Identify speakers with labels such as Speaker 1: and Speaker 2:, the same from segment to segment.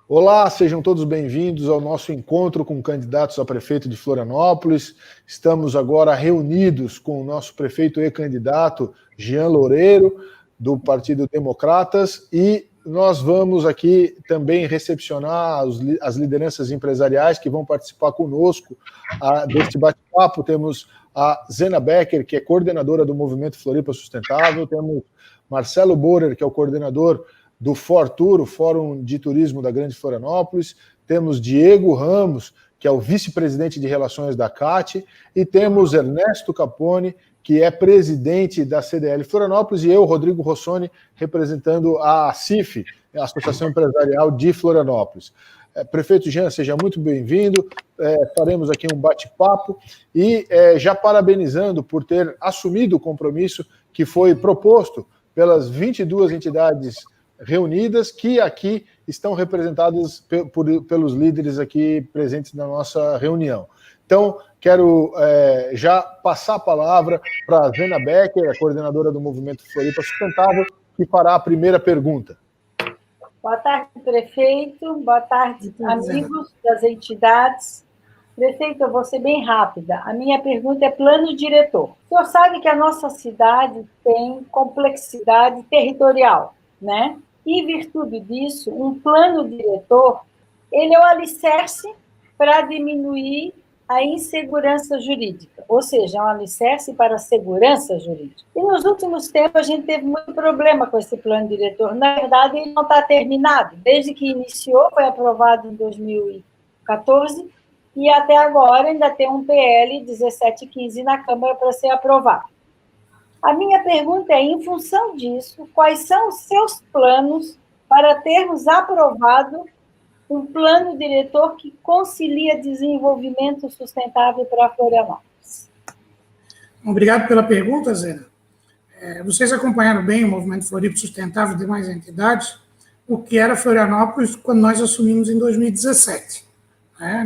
Speaker 1: Olá, sejam todos bem-vindos ao nosso encontro com candidatos a prefeito de Florianópolis. Estamos agora reunidos com o nosso prefeito e candidato Jean Loureiro, do Partido Democratas, e nós vamos aqui também recepcionar as lideranças empresariais que vão participar conosco deste bate-papo. Temos a Zena Becker, que é coordenadora do Movimento Floripa Sustentável, temos Marcelo Borer, que é o coordenador do FORTUR, o Fórum de Turismo da Grande Florianópolis, temos Diego Ramos, que é o vice-presidente de Relações da CAT, e temos Ernesto Capone, que é presidente da CDL Florianópolis, e eu, Rodrigo Rossoni, representando a ACIF, a Associação Empresarial de Florianópolis. Prefeito Jean, seja muito bem-vindo, faremos aqui um bate-papo, e já parabenizando por ter assumido o compromisso que foi proposto pelas 22 entidades reunidas, que aqui estão representadas pelos líderes aqui presentes na nossa reunião. Então, quero já passar a palavra para a Zena Becker, a coordenadora do Movimento Floripa Sustentável, que fará a primeira pergunta.
Speaker 2: Boa tarde, prefeito. Boa tarde, amigos das entidades. Prefeito, eu vou ser bem rápida. A minha pergunta é plano diretor. O senhor sabe que a nossa cidade tem complexidade territorial, né? Em virtude disso, um plano diretor, ele é o alicerce para diminuir a insegurança jurídica, ou seja, é um alicerce para a segurança jurídica. E nos últimos tempos a gente teve muito problema com esse plano diretor. Na verdade, ele não está terminado. Desde que iniciou, foi aprovado em 2014, e até agora ainda tem um PL 1715 na Câmara para ser aprovado. A minha pergunta é, em função disso, quais são os seus planos para termos aprovado um plano diretor que concilia desenvolvimento sustentável para Florianópolis?
Speaker 3: Obrigado pela pergunta, Zena. Vocês acompanharam bem o Movimento Floripa Sustentável e demais entidades, o que era Florianópolis quando nós assumimos em 2017.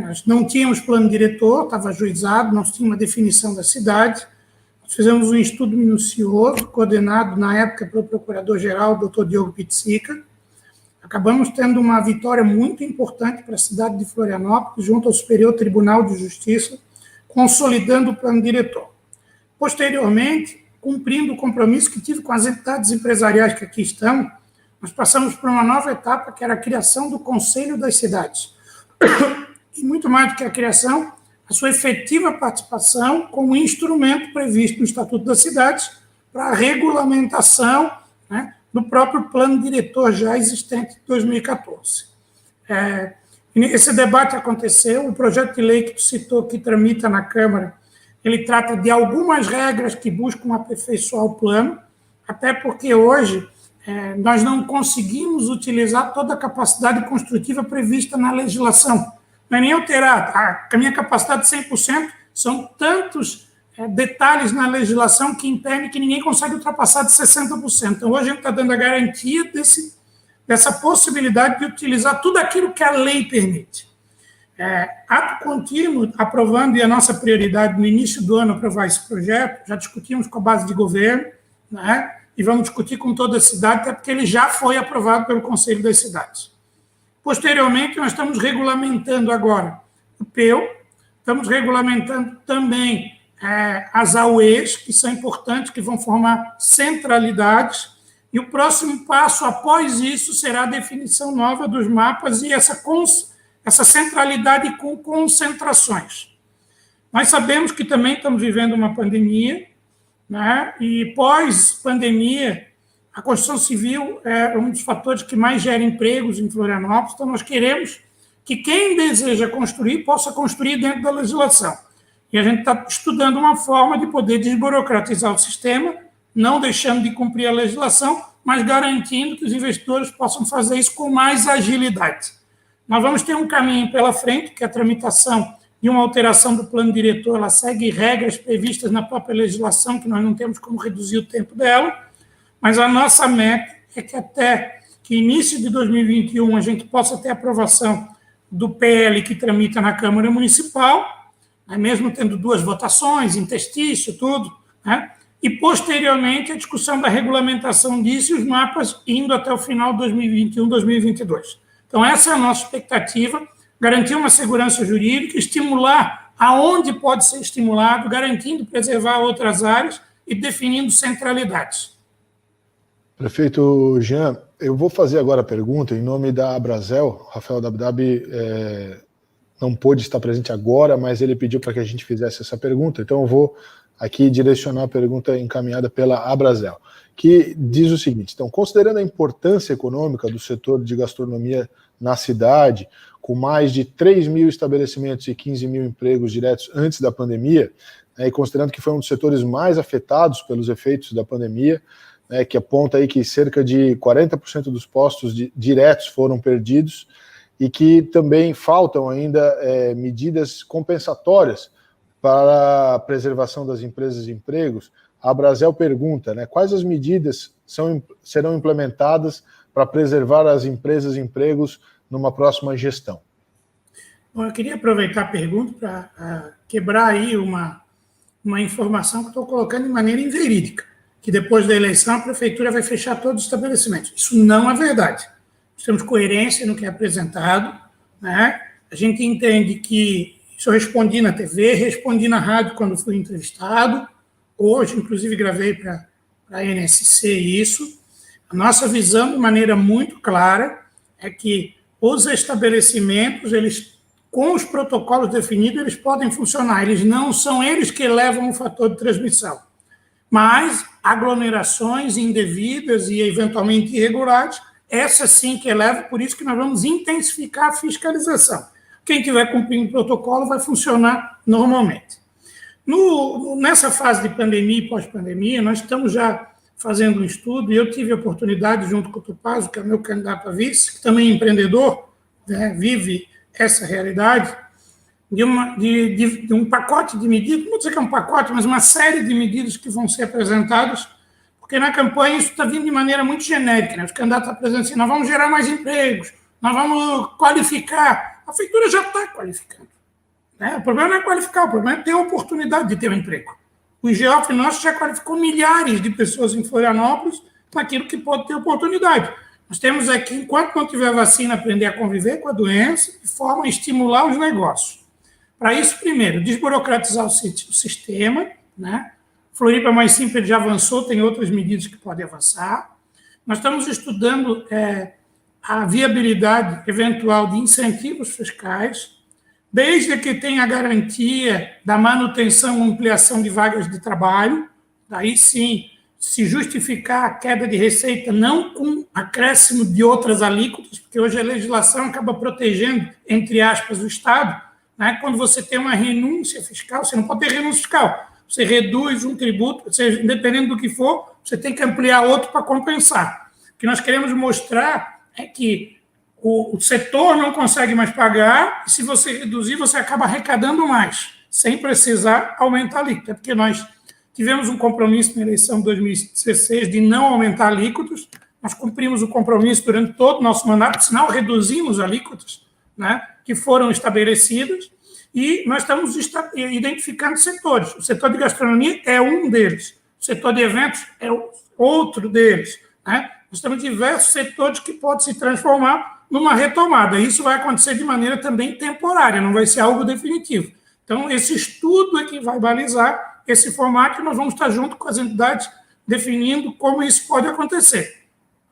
Speaker 3: Nós não tínhamos plano diretor, estava ajuizado, não tínhamos uma definição da cidade. Fizemos um estudo minucioso, coordenado na época pelo procurador-geral, Dr. Diogo Pizzica. Acabamos tendo uma vitória muito importante para a cidade de Florianópolis, junto ao Superior Tribunal de Justiça, consolidando o plano diretor. Posteriormente, cumprindo o compromisso que tive com as entidades empresariais que aqui estão, nós passamos por uma nova etapa, que era a criação do Conselho das Cidades. E muito mais do que a criação, a sua efetiva participação como instrumento previsto no Estatuto das Cidades para a regulamentação, né, do próprio plano diretor já existente de 2014. Esse debate aconteceu, o projeto de lei que tu citou, que tramita na Câmara, ele trata de algumas regras que buscam aperfeiçoar o plano, até porque hoje nós não conseguimos utilizar toda a capacidade construtiva prevista na legislação. Não é nem alterar. A minha capacidade de 100% são tantos detalhes na legislação que impedem que ninguém consegue ultrapassar de 60%. Então, hoje a gente está dando a garantia dessa possibilidade de utilizar tudo aquilo que a lei permite. Ato contínuo, aprovando, e a nossa prioridade no início do ano aprovar esse projeto, já discutimos com a base de governo, né, e vamos discutir com toda a cidade, até porque ele já foi aprovado pelo Conselho das Cidades. Posteriormente, nós estamos regulamentando agora o PEU, estamos regulamentando também as AUEs, que são importantes, que vão formar centralidades, e o próximo passo após isso será a definição nova dos mapas e essa centralidade com concentrações. Nós sabemos que também estamos vivendo uma pandemia, né, e pós-pandemia, a construção civil é um dos fatores que mais gera empregos em Florianópolis, então nós queremos que quem deseja construir possa construir dentro da legislação. E a gente está estudando uma forma de poder desburocratizar o sistema, não deixando de cumprir a legislação, mas garantindo que os investidores possam fazer isso com mais agilidade. Nós vamos ter um caminho pela frente, que é a tramitação de uma alteração do plano diretor, ela segue regras previstas na própria legislação, que nós não temos como reduzir o tempo dela, mas a nossa meta é que até que início de 2021 a gente possa ter aprovação do PL que tramita na Câmara Municipal, né, mesmo tendo 2 votações, interstício, tudo, né, e posteriormente a discussão da regulamentação disso e os mapas indo até o final de 2021, 2022. Então, essa é a nossa expectativa, garantir uma segurança jurídica, estimular aonde pode ser estimulado, garantindo preservar outras áreas e definindo centralidades.
Speaker 1: Prefeito Jean, eu vou fazer agora a pergunta em nome da Abrazel. Rafael Dabdab não pôde estar presente agora, mas ele pediu para que a gente fizesse essa pergunta, então eu vou aqui direcionar a pergunta encaminhada pela Abrazel, que diz o seguinte: então, considerando a importância econômica do setor de gastronomia na cidade, com mais de 3 mil estabelecimentos e 15 mil empregos diretos antes da pandemia, né, e considerando que foi um dos setores mais afetados pelos efeitos da pandemia, né, que aponta aí que cerca de 40% dos postos diretos foram perdidos e que também faltam ainda medidas compensatórias para a preservação das empresas e empregos, a Abrazel pergunta, né, quais as medidas serão implementadas para preservar as empresas e empregos numa próxima gestão?
Speaker 3: Bom, eu queria aproveitar a pergunta para quebrar aí uma informação que estou colocando de maneira inverídica, que depois da eleição a prefeitura vai fechar todos os estabelecimentos. Isso não é verdade. Nós temos coerência no que é apresentado, né? A gente entende que isso eu respondi na TV, respondi na rádio quando fui entrevistado, hoje, inclusive, gravei para a NSC isso. A nossa visão, de maneira muito clara, é que os estabelecimentos, eles, com os protocolos definidos, eles podem funcionar. Eles não são eles que levam o fator de transmissão. Mas aglomerações indevidas e, eventualmente, irregulares, essa sim que eleva, por isso que nós vamos intensificar a fiscalização. Quem estiver cumprindo o protocolo vai funcionar normalmente. Nessa fase de pandemia e pós-pandemia, nós estamos já fazendo um estudo, e eu tive a oportunidade, junto com o Tupazio, que é meu candidato a vice, que também é empreendedor, né, vive essa realidade, de um pacote de medidas, não vou dizer que é um pacote, mas uma série de medidas que vão ser apresentadas, porque na campanha isso está vindo de maneira muito genérica, né? Os candidatos apresentam assim, nós vamos gerar mais empregos, nós vamos qualificar. A prefeitura já está qualificando, né? O problema não é qualificar, o problema é ter a oportunidade de ter um emprego. O IGEOF nosso já qualificou milhares de pessoas em Florianópolis naquilo que pode ter oportunidade. Nós temos aqui, enquanto não tiver vacina, aprender a conviver com a doença, de forma a estimular os negócios. Para isso, primeiro, desburocratizar o sistema, né? Floripa Mais Simples já avançou, tem outras medidas que podem avançar. Nós estamos estudando a viabilidade eventual de incentivos fiscais, desde que tenha a garantia da manutenção ou ampliação de vagas de trabalho, daí sim, se justificar a queda de receita, não com acréscimo de outras alíquotas, porque hoje a legislação acaba protegendo, entre aspas, o Estado, né? Quando você tem uma renúncia fiscal, você não pode ter renúncia fiscal, você reduz um tributo, ou seja, independente do que for, você tem que ampliar outro para compensar. O que nós queremos mostrar é que o setor não consegue mais pagar, e se você reduzir, você acaba arrecadando mais, sem precisar aumentar a alíquota, porque nós tivemos um compromisso na eleição de 2016 de não aumentar alíquotas, nós cumprimos o compromisso durante todo o nosso mandato, senão reduzimos alíquotas, né, que foram estabelecidas, e nós estamos identificando setores. O setor de gastronomia é um deles, o setor de eventos é outro deles, né? Nós temos diversos setores que podem se transformar numa retomada. Isso vai acontecer de maneira também temporária, não vai ser algo definitivo. Então, esse estudo é que vai balizar esse formato e nós vamos estar junto com as entidades definindo como isso pode acontecer.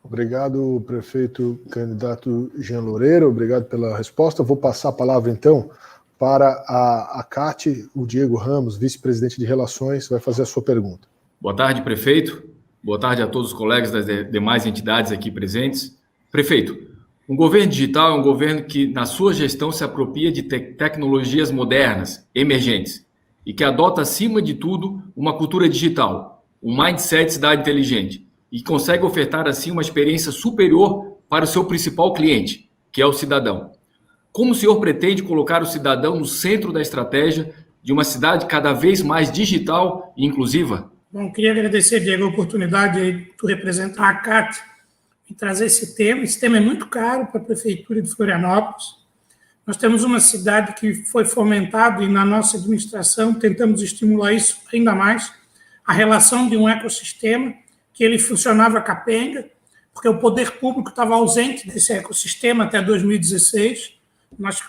Speaker 1: Obrigado, prefeito candidato Jean Loureiro, obrigado pela resposta. Vou passar a palavra, então, para a Cate, o Diego Ramos, vice-presidente de Relações, vai fazer a sua pergunta.
Speaker 4: Boa tarde, prefeito. Boa tarde a todos os colegas das demais entidades aqui presentes. Prefeito, um governo digital é um governo que, na sua gestão, se apropria de tecnologias modernas, emergentes, e que adota, acima de tudo, uma cultura digital, um mindset cidade inteligente, e consegue ofertar, assim, uma experiência superior para o seu principal cliente, que é o cidadão. Como o senhor pretende colocar o cidadão no centro da estratégia de uma cidade cada vez mais digital e inclusiva?
Speaker 3: Bom, queria agradecer, Diego, a oportunidade de tu representar a CAT e trazer esse tema. Esse tema é muito caro para a Prefeitura de Florianópolis. Nós temos uma cidade que foi fomentada e na nossa administração tentamos estimular isso ainda mais, a relação de um ecossistema que ele funcionava capenga, porque o poder público estava ausente desse ecossistema até 2016. Nós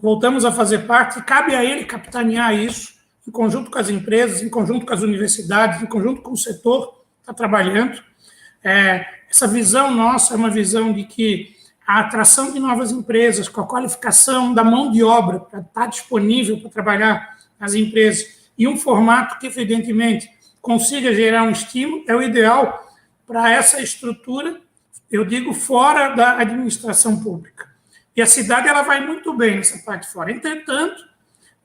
Speaker 3: voltamos a fazer parte e cabe a ele capitanear isso, em conjunto com as empresas, em conjunto com as universidades, em conjunto com o setor que está trabalhando. Essa visão nossa é uma visão de que a atração de novas empresas, com a qualificação da mão de obra para estar disponível para trabalhar nas empresas, e um formato que, evidentemente, consiga gerar um estímulo, é o ideal para essa estrutura, eu digo, fora da administração pública. E a cidade ela vai muito bem nessa parte fora. Entretanto,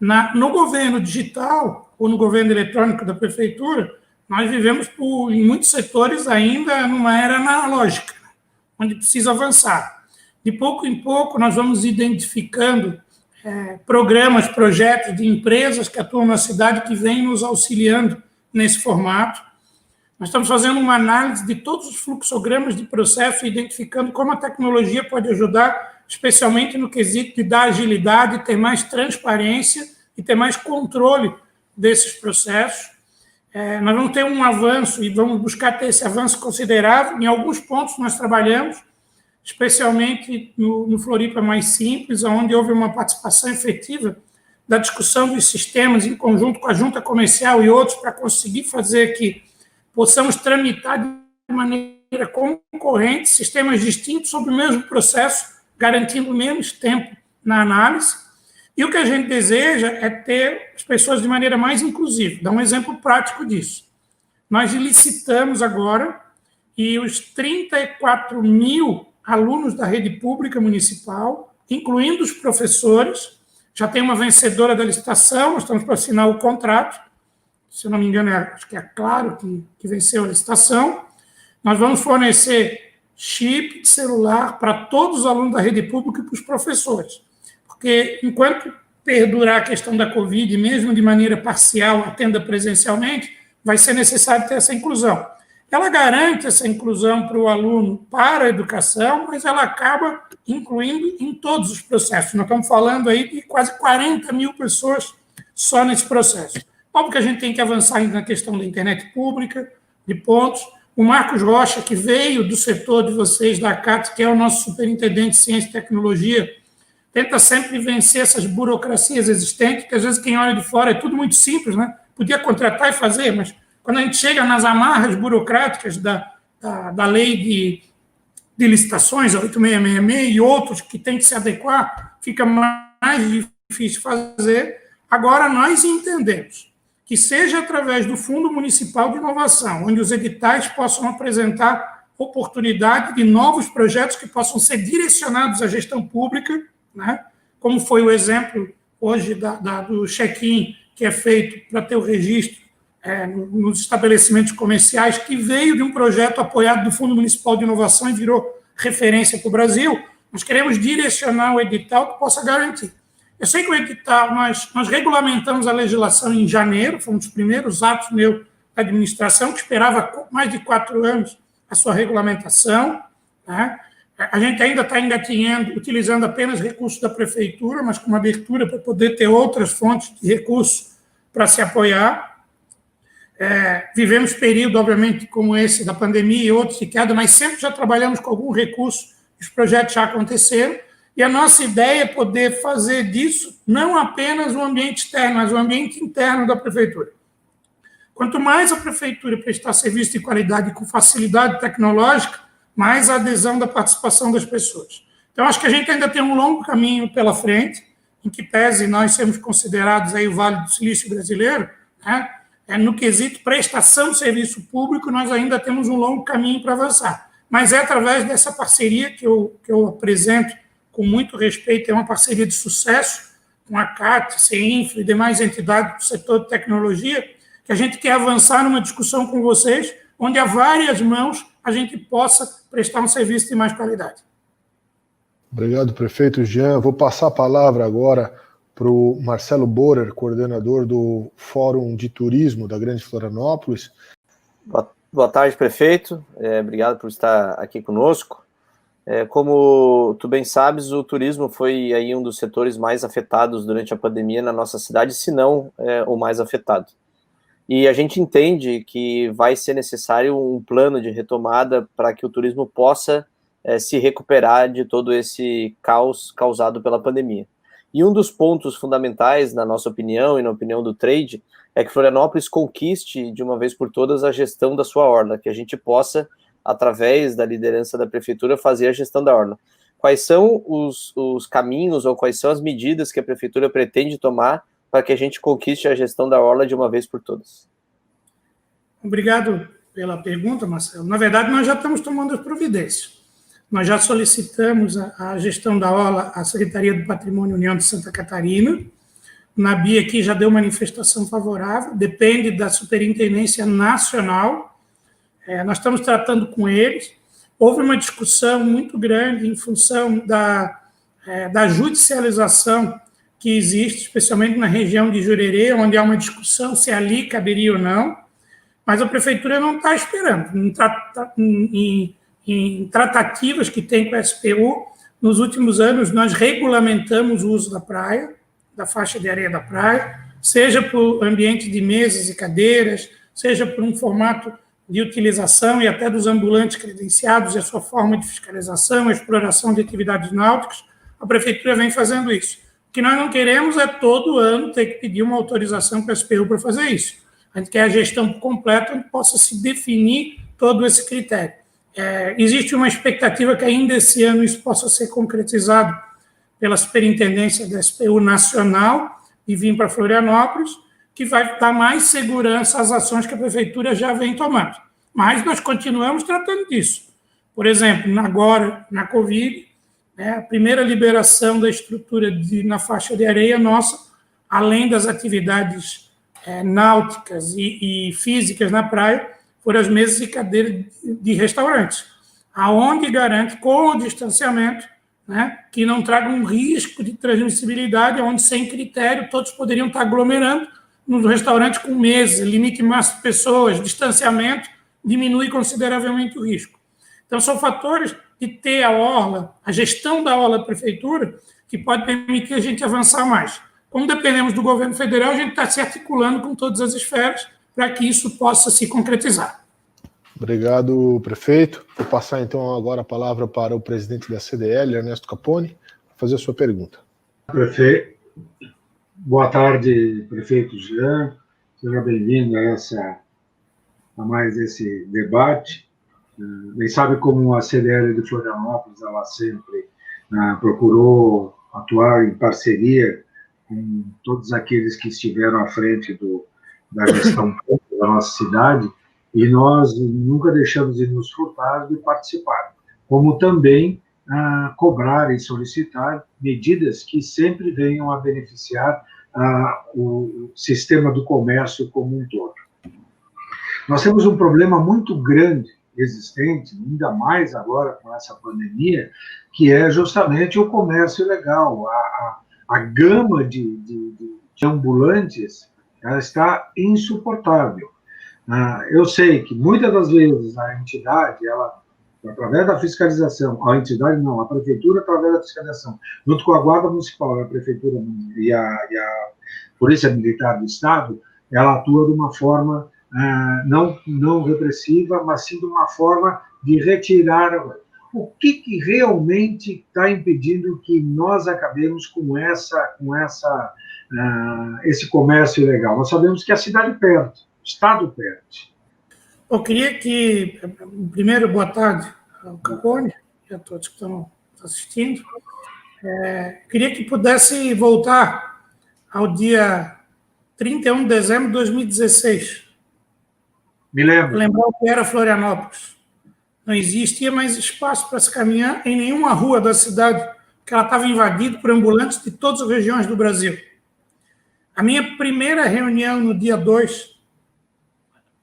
Speaker 3: no governo digital ou no governo eletrônico da prefeitura, nós vivemos, em muitos setores, ainda numa era analógica, onde precisa avançar. De pouco em pouco, nós vamos identificando programas, projetos de empresas que atuam na cidade que vêm nos auxiliando nesse formato. Nós estamos fazendo uma análise de todos os fluxogramas de processo, identificando como a tecnologia pode ajudar, especialmente no quesito de dar agilidade, ter mais transparência e ter mais controle desses processos. Nós vamos ter um avanço e vamos buscar ter esse avanço considerável. Em alguns pontos nós trabalhamos, especialmente no Floripa Mais Simples, onde houve uma participação efetiva da discussão dos sistemas em conjunto com a junta comercial e outros para conseguir fazer que possamos tramitar de maneira concorrente sistemas distintos sobre o mesmo processo, garantindo menos tempo na análise. E o que a gente deseja é ter as pessoas de maneira mais inclusiva. Dá um exemplo prático disso. Nós licitamos agora e os 34 mil alunos da rede pública municipal, incluindo os professores, já tem uma vencedora da licitação, nós estamos para assinar o contrato, se eu não me engano, acho que é Claro que venceu a licitação. Nós vamos fornecer chip de celular para todos os alunos da rede pública e para os professores, porque enquanto perdurar a questão da Covid, mesmo de maneira parcial, atenda presencialmente, vai ser necessário ter essa inclusão. Ela garante essa inclusão para o aluno para a educação, mas ela acaba incluindo em todos os processos. Nós estamos falando aí de quase 40 mil pessoas só nesse processo. Óbvio que a gente tem que avançar ainda na questão da internet pública, de pontos. O Marcos Rocha, que veio do setor de vocês, da CAT, que é o nosso superintendente de Ciência e Tecnologia, tenta sempre vencer essas burocracias existentes, que às vezes quem olha de fora é tudo muito simples, né? Podia contratar e fazer, mas quando a gente chega nas amarras burocráticas da lei de licitações, a 8666, e outros que tem que se adequar, fica mais difícil fazer. Agora, nós entendemos que seja através do Fundo Municipal de Inovação, onde os editais possam apresentar oportunidade de novos projetos que possam ser direcionados à gestão pública, né? Como foi o exemplo hoje do check-in, que é feito para ter o registro nos estabelecimentos comerciais, que veio de um projeto apoiado do Fundo Municipal de Inovação e virou referência para o Brasil. Nós queremos direcionar o edital que possa garantir. Eu sei que o edital, nós regulamentamos a legislação em janeiro, foi um dos primeiros atos meu da administração, que esperava mais de 4 anos a sua regulamentação, né? A gente ainda está engatinhando, utilizando apenas recursos da prefeitura, mas com uma abertura para poder ter outras fontes de recursos para se apoiar. Vivemos período, obviamente, como esse da pandemia e outros de queda, mas sempre já trabalhamos com algum recurso, os projetos já aconteceram, e a nossa ideia é poder fazer disso não apenas um ambiente externo, mas um ambiente interno da prefeitura. Quanto mais a prefeitura prestar serviço de qualidade com facilidade tecnológica, mais a adesão da participação das pessoas. Então, acho que a gente ainda tem um longo caminho pela frente, em que pese nós sermos considerados aí o Vale do Silício brasileiro, né? No quesito prestação de serviço público, nós ainda temos um longo caminho para avançar. Mas é através dessa parceria que eu apresento com muito respeito, é uma parceria de sucesso com a CAT, CEINFRA e demais entidades do setor de tecnologia, que a gente quer avançar numa discussão com vocês, onde a várias mãos a gente possa prestar um serviço de mais qualidade.
Speaker 1: Obrigado, prefeito Jean. Vou passar a palavra agora para o Marcelo Borer, coordenador do Fórum de Turismo da Grande Florianópolis.
Speaker 5: Boa tarde, prefeito. Obrigado por estar aqui conosco. Como tu bem sabes, o turismo foi aí um dos setores mais afetados durante a pandemia na nossa cidade, se não o mais afetado. E a gente entende que vai ser necessário um plano de retomada para que o turismo possa se recuperar de todo esse caos causado pela pandemia. E um dos pontos fundamentais, na nossa opinião e na opinião do trade, é que Florianópolis conquiste de uma vez por todas a gestão da sua orla, que a gente possa, através da liderança da prefeitura, fazer a gestão da orla. Quais são os caminhos ou quais são as medidas que a prefeitura pretende tomar para que a gente conquiste a gestão da orla de uma vez por todas?
Speaker 3: Obrigado pela pergunta, Marcelo. Na verdade, nós já estamos tomando as providências. Nós já solicitamos a gestão da orla à Secretaria do Patrimônio União de Santa Catarina. O NABI aqui já deu manifestação favorável, depende da Superintendência Nacional. Nós estamos tratando com eles. Houve uma discussão muito grande em função da judicialização que existe, especialmente na região de Jurerê, onde há uma discussão se ali caberia ou não, mas a Prefeitura não está esperando. Em tratativas que tem com a SPU, nos últimos anos, nós regulamentamos o uso da praia, da faixa de areia da praia, seja por ambiente de mesas e cadeiras, seja por um formato de utilização e até dos ambulantes credenciados e a sua forma de fiscalização, a exploração de atividades náuticas, a Prefeitura vem fazendo isso. O que nós não queremos é todo ano ter que pedir uma autorização para a SPU para fazer isso. A gente quer a gestão completa onde possa se definir todo esse critério. Existe uma expectativa que ainda esse ano isso possa ser concretizado pela Superintendência da SPU Nacional e vir para Florianópolis, que vai dar mais segurança às ações que a Prefeitura já vem tomando. Mas nós continuamos tratando disso. Por exemplo, agora, na Covid, a primeira liberação da estrutura na faixa de areia nossa, além das atividades náuticas e físicas na praia, foram as mesas e cadeiras de restaurantes, aonde garante, com o distanciamento, que não traga um risco de transmissibilidade, onde, sem critério, todos poderiam estar aglomerando nos restaurantes com mesas, limite máximo de pessoas, distanciamento, diminui consideravelmente o risco. Então, são fatores de ter a orla, a gestão da orla da Prefeitura, que pode permitir a gente avançar mais. Como dependemos do governo federal, a gente está se articulando com todas as esferas para que isso possa se concretizar.
Speaker 1: Obrigado, prefeito. Vou passar, então, agora a palavra para o presidente da CDL, Ernesto Capone, para fazer a sua pergunta.
Speaker 6: Prefeito, boa tarde, prefeito Jean. Seja bem-vindo a mais esse debate. Bem sabe como a CDL de Florianópolis, ela sempre procurou atuar em parceria com todos aqueles que estiveram à frente da gestão pública da nossa cidade, e nós nunca deixamos de nos furtar de participar, como também cobrar e solicitar medidas que sempre venham a beneficiar o sistema do comércio como um todo. Nós temos um problema muito grande existente, ainda mais agora com essa pandemia, que é justamente o comércio ilegal. A gama de ambulantes ela está insuportável. Eu sei que muitas das vezes a entidade, ela, através da fiscalização, a prefeitura, através da fiscalização, junto com a Guarda Municipal, a prefeitura e a Polícia Militar do Estado, ela atua de uma forma não repressiva, mas sim de uma forma de retirar. O que realmente está impedindo que nós acabemos com esse comércio ilegal? Nós sabemos que a cidade perde, o Estado perde.
Speaker 3: Eu queria que, primeiro, boa tarde ao Capone e a todos que estão assistindo. Queria que pudesse voltar ao dia 31 de dezembro de 2016.
Speaker 6: Me lembro.
Speaker 3: Lembrar o que era Florianópolis. Não existia mais espaço para se caminhar em nenhuma rua da cidade, porque ela estava invadida por ambulantes de todas as regiões do Brasil. A minha primeira reunião no dia 2,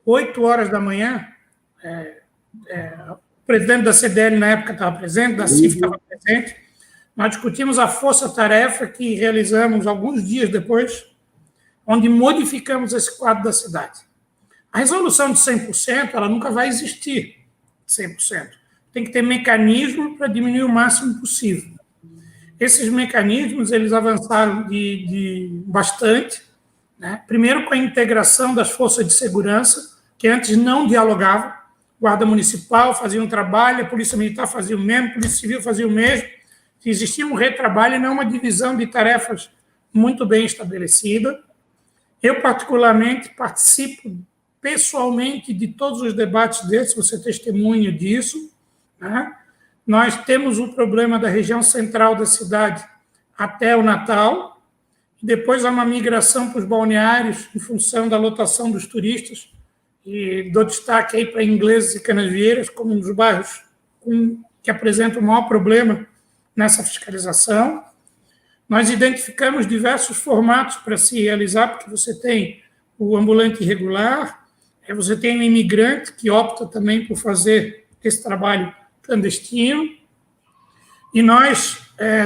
Speaker 3: 8 horas da manhã, o presidente da CDL na época estava presente, da CIF estava presente, nós discutimos a força-tarefa que realizamos alguns dias depois, onde modificamos esse quadro da cidade. A resolução de 100%, ela nunca vai existir 100%. Tem que ter mecanismo para diminuir o máximo possível. Esses mecanismos, eles avançaram de bastante, né? Primeiro, com a integração das forças de segurança, que antes não dialogavam. Guarda Municipal fazia um trabalho, a Polícia Militar fazia o mesmo, a Polícia Civil fazia o mesmo. Existia um retrabalho e não uma divisão de tarefas muito bem estabelecida. Eu, particularmente, participo pessoalmente de todos os debates desses, você testemunha disso, né? Nós temos o problema da região central da cidade até o Natal, depois há uma migração para os balneários em função da lotação dos turistas, e dou destaque aí para Ingleses e Canasvieiras como um dos bairros que apresentam o maior problema nessa fiscalização. Nós identificamos diversos formatos para se realizar, porque você tem o ambulante irregular, você tem o imigrante que opta também por fazer esse trabalho clandestino, e nós,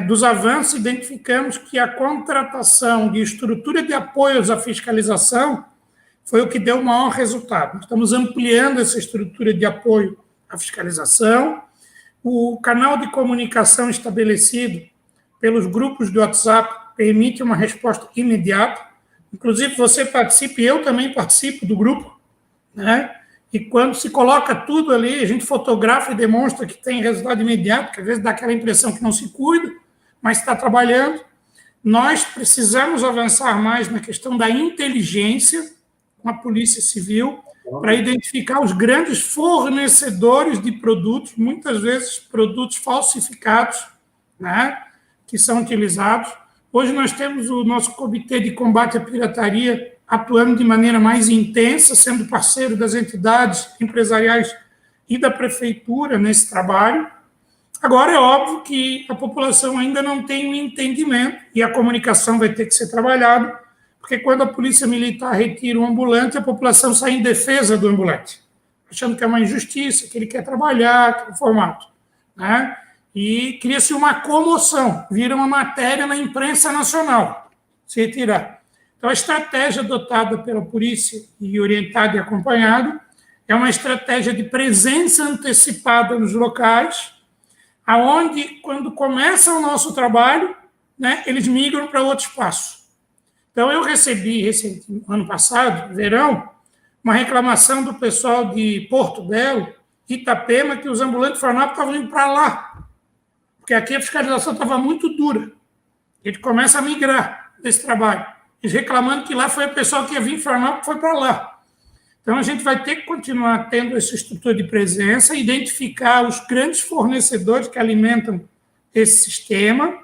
Speaker 3: dos avanços, identificamos que a contratação de estrutura de apoios à fiscalização foi o que deu o maior resultado. Estamos ampliando essa estrutura de apoio à fiscalização, o canal de comunicação estabelecido pelos grupos do WhatsApp permite uma resposta imediata, inclusive você participa e eu também participo do grupo, né? E quando se coloca tudo ali, a gente fotografa e demonstra que tem resultado imediato, que às vezes dá aquela impressão que não se cuida, mas está trabalhando. Nós precisamos avançar mais na questão da inteligência com a Polícia Civil para identificar os grandes fornecedores de produtos, muitas vezes produtos falsificados, né, que são utilizados. Hoje nós temos o nosso Comitê de Combate à Pirataria atuando de maneira mais intensa, sendo parceiro das entidades empresariais e da Prefeitura nesse trabalho. Agora, é óbvio que a população ainda não tem um entendimento e a comunicação vai ter que ser trabalhada, porque quando a Polícia Militar retira o ambulante, a população sai em defesa do ambulante, achando que é uma injustiça, que ele quer trabalhar, que é um formato, né? E cria-se uma comoção, vira uma matéria na imprensa nacional, se retirar. Então, a estratégia adotada pela polícia e orientada e acompanhada é uma estratégia de presença antecipada nos locais, aonde, quando começa o nosso trabalho, né, eles migram para outro espaço. Então, eu recebi, ano passado, verão, uma reclamação do pessoal de Porto Belo, Itapema, que os ambulantes de Florianópolis estavam indo para lá, porque aqui a fiscalização estava muito dura. A gente começa a migrar desse trabalho. Eles reclamando que lá foi o pessoal que ia vir em Florianópolis, foi para lá. Então, a gente vai ter que continuar tendo essa estrutura de presença, identificar os grandes fornecedores que alimentam esse sistema,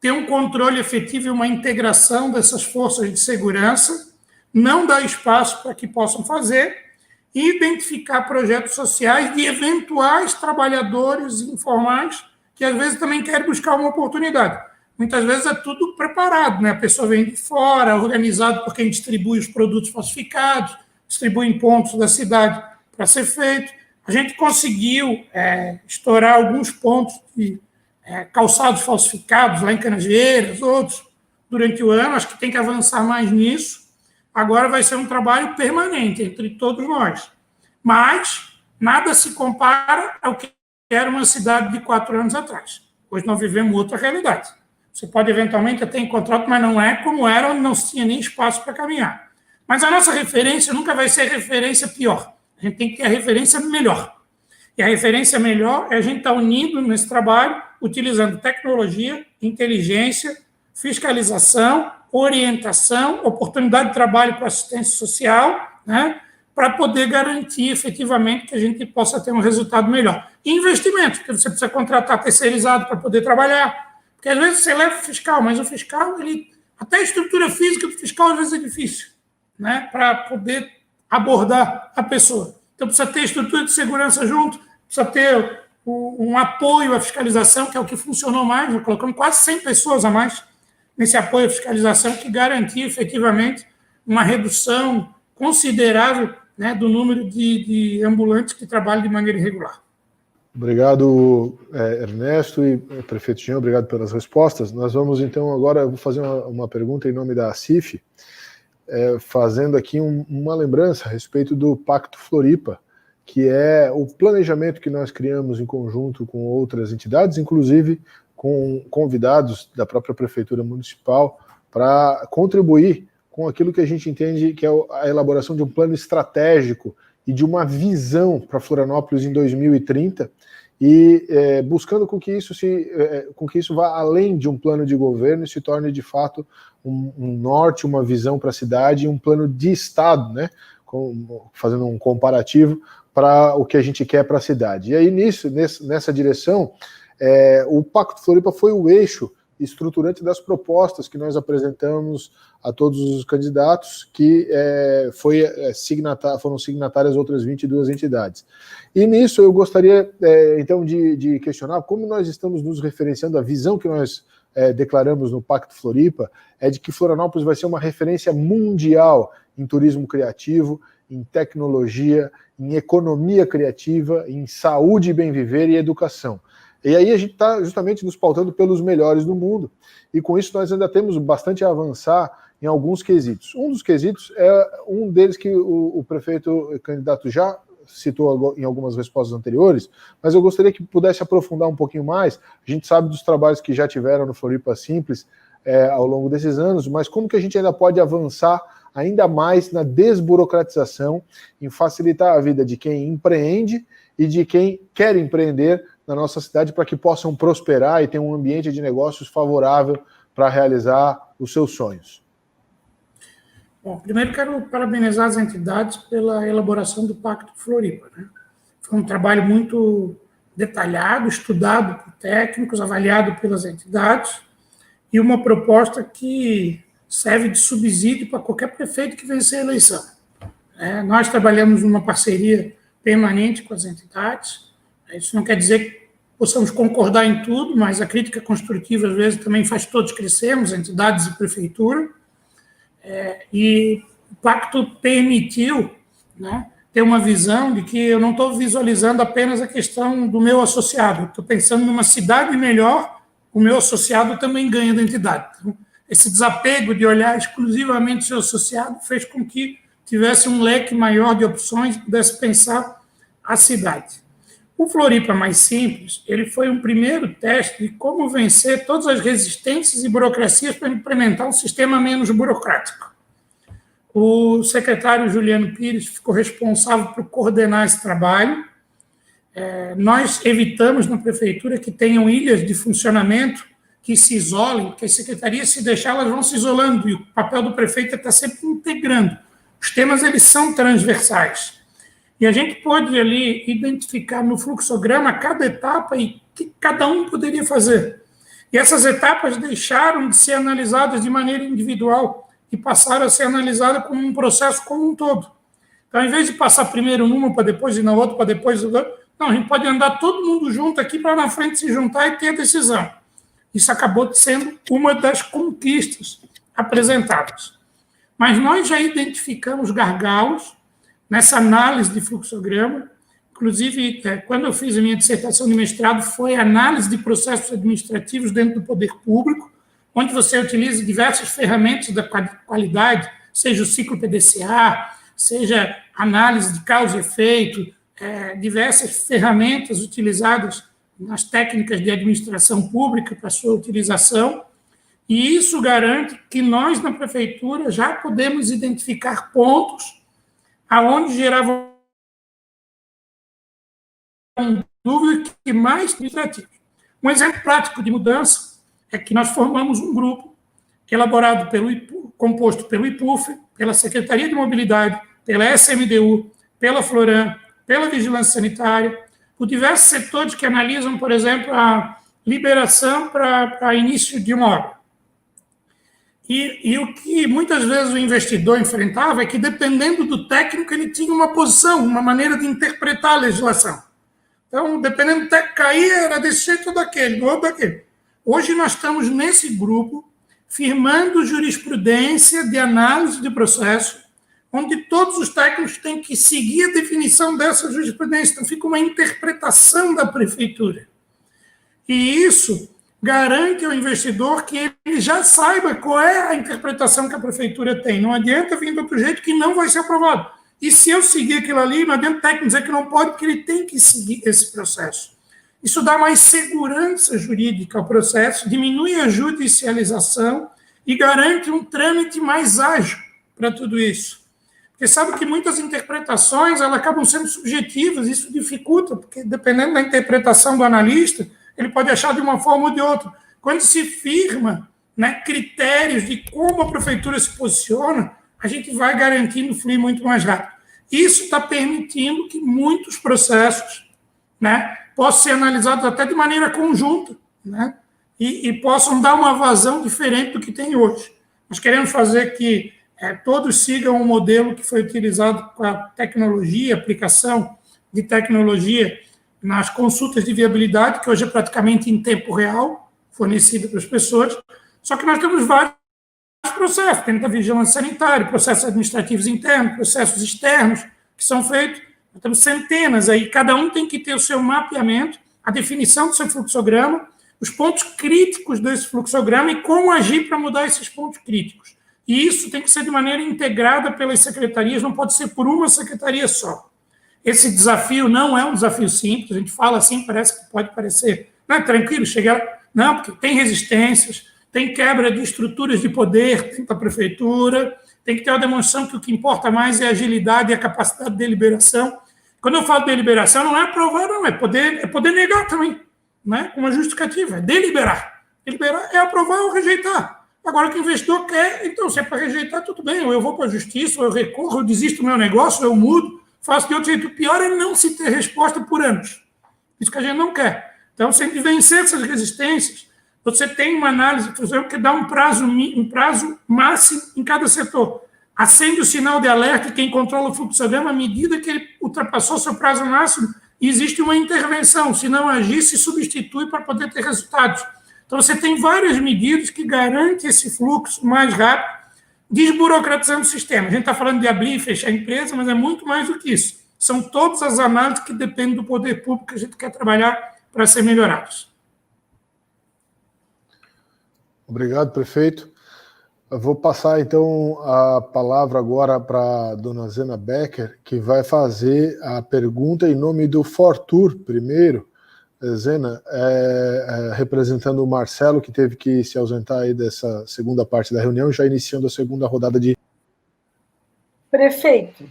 Speaker 3: ter um controle efetivo e uma integração dessas forças de segurança, não dar espaço para que possam fazer, e identificar projetos sociais de eventuais trabalhadores informais que, às vezes, também querem buscar uma oportunidade. Muitas vezes é tudo preparado, né? A pessoa vem de fora, organizado por quem distribui os produtos falsificados, distribui em pontos da cidade para ser feito. A gente conseguiu estourar alguns pontos de calçados falsificados lá em Canasvieiras, outros durante o ano. Acho que tem que avançar mais nisso. Agora vai ser um trabalho permanente entre todos nós. Mas nada se compara ao que era uma cidade de 4 anos atrás. Hoje nós vivemos outra realidade. Você pode eventualmente até encontrar, mas não é como era, onde não se tinha nem espaço para caminhar. Mas a nossa referência nunca vai ser a referência pior. A gente tem que ter a referência melhor. E a referência melhor é a gente estar unido nesse trabalho, utilizando tecnologia, inteligência, fiscalização, orientação, oportunidade de trabalho para assistência social, né, para poder garantir efetivamente que a gente possa ter um resultado melhor. E investimento, porque você precisa contratar terceirizado para poder trabalhar. Porque às vezes você leva o fiscal, mas o fiscal, até a estrutura física do fiscal às vezes é difícil, né, para poder abordar a pessoa. Então precisa ter estrutura de segurança junto, precisa ter um apoio à fiscalização, que é o que funcionou mais. Nós colocamos quase 100 pessoas a mais nesse apoio à fiscalização, que garantia efetivamente uma redução considerável, né, do número de ambulantes que trabalham de maneira irregular.
Speaker 1: Obrigado, Ernesto e prefeito Jean, obrigado pelas respostas. Nós vamos então agora, eu vou fazer uma pergunta em nome da CIF, fazendo aqui uma lembrança a respeito do Pacto Floripa, que é o planejamento que nós criamos em conjunto com outras entidades, inclusive com convidados da própria Prefeitura Municipal, para contribuir com aquilo que a gente entende que é a elaboração de um plano estratégico e de uma visão para Florianópolis em 2030, e buscando com que isso vá além de um plano de governo e se torne de fato um norte, uma visão para a cidade e um plano de Estado, né? Fazendo um comparativo para o que a gente quer para a cidade. E aí, nessa direção, o Pacto Floripa foi o eixo estruturante das propostas que nós apresentamos a todos os candidatos, que foram signatárias outras 22 entidades. E nisso eu gostaria, então, de questionar como nós estamos nos referenciando, a visão que nós declaramos no Pacto Floripa é de que Florianópolis vai ser uma referência mundial em turismo criativo, em tecnologia, em economia criativa, em saúde, bem viver e educação. E aí a gente está justamente nos pautando pelos melhores do mundo, e com isso nós ainda temos bastante a avançar em alguns quesitos. Um dos quesitos é um deles que o prefeito candidato já citou em algumas respostas anteriores, mas eu gostaria que pudesse aprofundar um pouquinho mais. A gente sabe dos trabalhos que já tiveram no Floripa Simples ao longo desses anos, mas como que a gente ainda pode avançar ainda mais na desburocratização, em facilitar a vida de quem empreende e de quem quer empreender na nossa cidade, para que possam prosperar e ter um ambiente de negócios favorável para realizar os seus sonhos.
Speaker 3: Bom, primeiro quero parabenizar as entidades pela elaboração do Pacto Floripa, né? Foi um trabalho muito detalhado, estudado por técnicos, avaliado pelas entidades, e uma proposta que serve de subsídio para qualquer prefeito que vencer a eleição. Nós trabalhamos numa parceria permanente com as entidades. Isso não quer dizer que possamos concordar em tudo, mas a crítica construtiva, às vezes, também faz todos crescermos, entidades e prefeitura. E o pacto permitiu, né, ter uma visão de que eu não estou visualizando apenas a questão do meu associado, estou pensando numa cidade melhor, o meu associado também ganha da entidade. Então, esse desapego de olhar exclusivamente o seu associado fez com que tivesse um leque maior de opções, pudesse pensar a cidade. O Floripa Mais Simples, ele foi um primeiro teste de como vencer todas as resistências e burocracias para implementar um sistema menos burocrático. O secretário Juliano Pires ficou responsável por coordenar esse trabalho. Nós evitamos na prefeitura que tenham ilhas de funcionamento que se isolem, porque as secretarias, se deixar, elas vão se isolando, e o papel do prefeito é estar sempre integrando. Os temas, eles são transversais. E a gente pode ali identificar no fluxograma cada etapa e o que cada um poderia fazer. E essas etapas deixaram de ser analisadas de maneira individual e passaram a ser analisadas como um processo como um todo. Então, ao invés de passar primeiro numa, para depois ir na outra, para depois ir na outra, não, a gente pode andar todo mundo junto aqui para na frente se juntar e ter a decisão. Isso acabou sendo uma das conquistas apresentadas. Mas nós já identificamos gargalos nessa análise de fluxograma. Inclusive, quando eu fiz a minha dissertação de mestrado, foi análise de processos administrativos dentro do poder público, onde você utiliza diversas ferramentas da qualidade, seja o ciclo PDCA, seja análise de causa e efeito, diversas ferramentas utilizadas nas técnicas de administração pública para sua utilização, e isso garante que nós, na prefeitura, já podemos identificar pontos aonde gerava dúvida que mais administrativo. Um exemplo prático de mudança é que nós formamos um grupo elaborado composto pelo IPUF, pela Secretaria de Mobilidade, pela SMDU, pela Floran, pela Vigilância Sanitária, por diversos setores que analisam, por exemplo, a liberação para início de uma obra. E o que muitas vezes o investidor enfrentava é que, dependendo do técnico, ele tinha uma posição, uma maneira de interpretar a legislação. Então, dependendo do técnico cair, era desse jeito ou daquele, do outro daquele. Hoje nós estamos nesse grupo, firmando jurisprudência de análise de processo, onde todos os técnicos têm que seguir a definição dessa jurisprudência. Então, fica uma interpretação da prefeitura. E isso garante ao investidor que ele já saiba qual é a interpretação que a prefeitura tem. Não adianta vir de outro jeito que não vai ser aprovado. E se eu seguir aquilo ali, não adianta o técnico dizer que não pode, porque ele tem que seguir esse processo. Isso dá mais segurança jurídica ao processo, diminui a judicialização e garante um trâmite mais ágil. para tudo isso. Porque sabe que muitas interpretações elas acabam sendo subjetivas, isso dificulta, porque dependendo da interpretação do analista, ele pode achar de uma forma ou de outra. Quando se firma, né, critérios de como a prefeitura se posiciona, a gente vai garantindo fluir muito mais rápido. Isso está permitindo que muitos processos, né, possam ser analisados até de maneira conjunta, né, e possam dar uma vazão diferente do que tem hoje. Nós queremos fazer que todos sigam um modelo que foi utilizado com a tecnologia, aplicação de tecnologia nas consultas de viabilidade, que hoje é praticamente em tempo real, fornecida para as pessoas, só que nós temos vários processos, temos a vigilância sanitária, processos administrativos internos, processos externos que são feitos, nós temos centenas aí, cada um tem que ter o seu mapeamento, a definição do seu fluxograma, os pontos críticos desse fluxograma e como agir para mudar esses pontos críticos. E isso tem que ser de maneira integrada pelas secretarias, não pode ser por uma secretaria só. Esse desafio não é um desafio simples, a gente fala assim, parece que pode parecer, não é tranquilo chegar, não, porque tem resistências, tem quebra de estruturas de poder dentro da prefeitura, tem que ter uma demonstração que o que importa mais é a agilidade e a capacidade de deliberação. Quando eu falo de deliberação, não é aprovar, não, é poder negar também, né? Uma justificativa, é deliberar. Deliberar é aprovar ou rejeitar. Agora, o que o investidor quer, então, se é para rejeitar, tudo bem, ou eu vou para a justiça, ou eu recorro, eu desisto do meu negócio, eu mudo, faço de outro jeito. O pior é não se ter resposta por anos. Isso que a gente não quer. Então, se a gente vencer essas resistências, você tem uma análise, por exemplo, que dá um prazo máximo em cada setor. Acende o sinal de alerta e quem controla o fluxograma, à medida que ele ultrapassou seu prazo máximo, existe uma intervenção. Se não agir, se substitui para poder ter resultados. Então, você tem várias medidas que garantem esse fluxo mais rápido, desburocratizando o sistema. A gente está falando de abrir e fechar a empresa, mas é muito mais do que isso. São todas as análises que dependem do poder público que a gente quer trabalhar para ser melhorados.
Speaker 1: Obrigado, prefeito. Eu vou passar, então, a palavra agora para a dona Zena Becker, que vai fazer a pergunta em nome do Fortur primeiro. Zena, representando o Marcelo, que teve que se ausentar aí dessa segunda parte da reunião, já iniciando a segunda rodada de...
Speaker 2: Prefeito,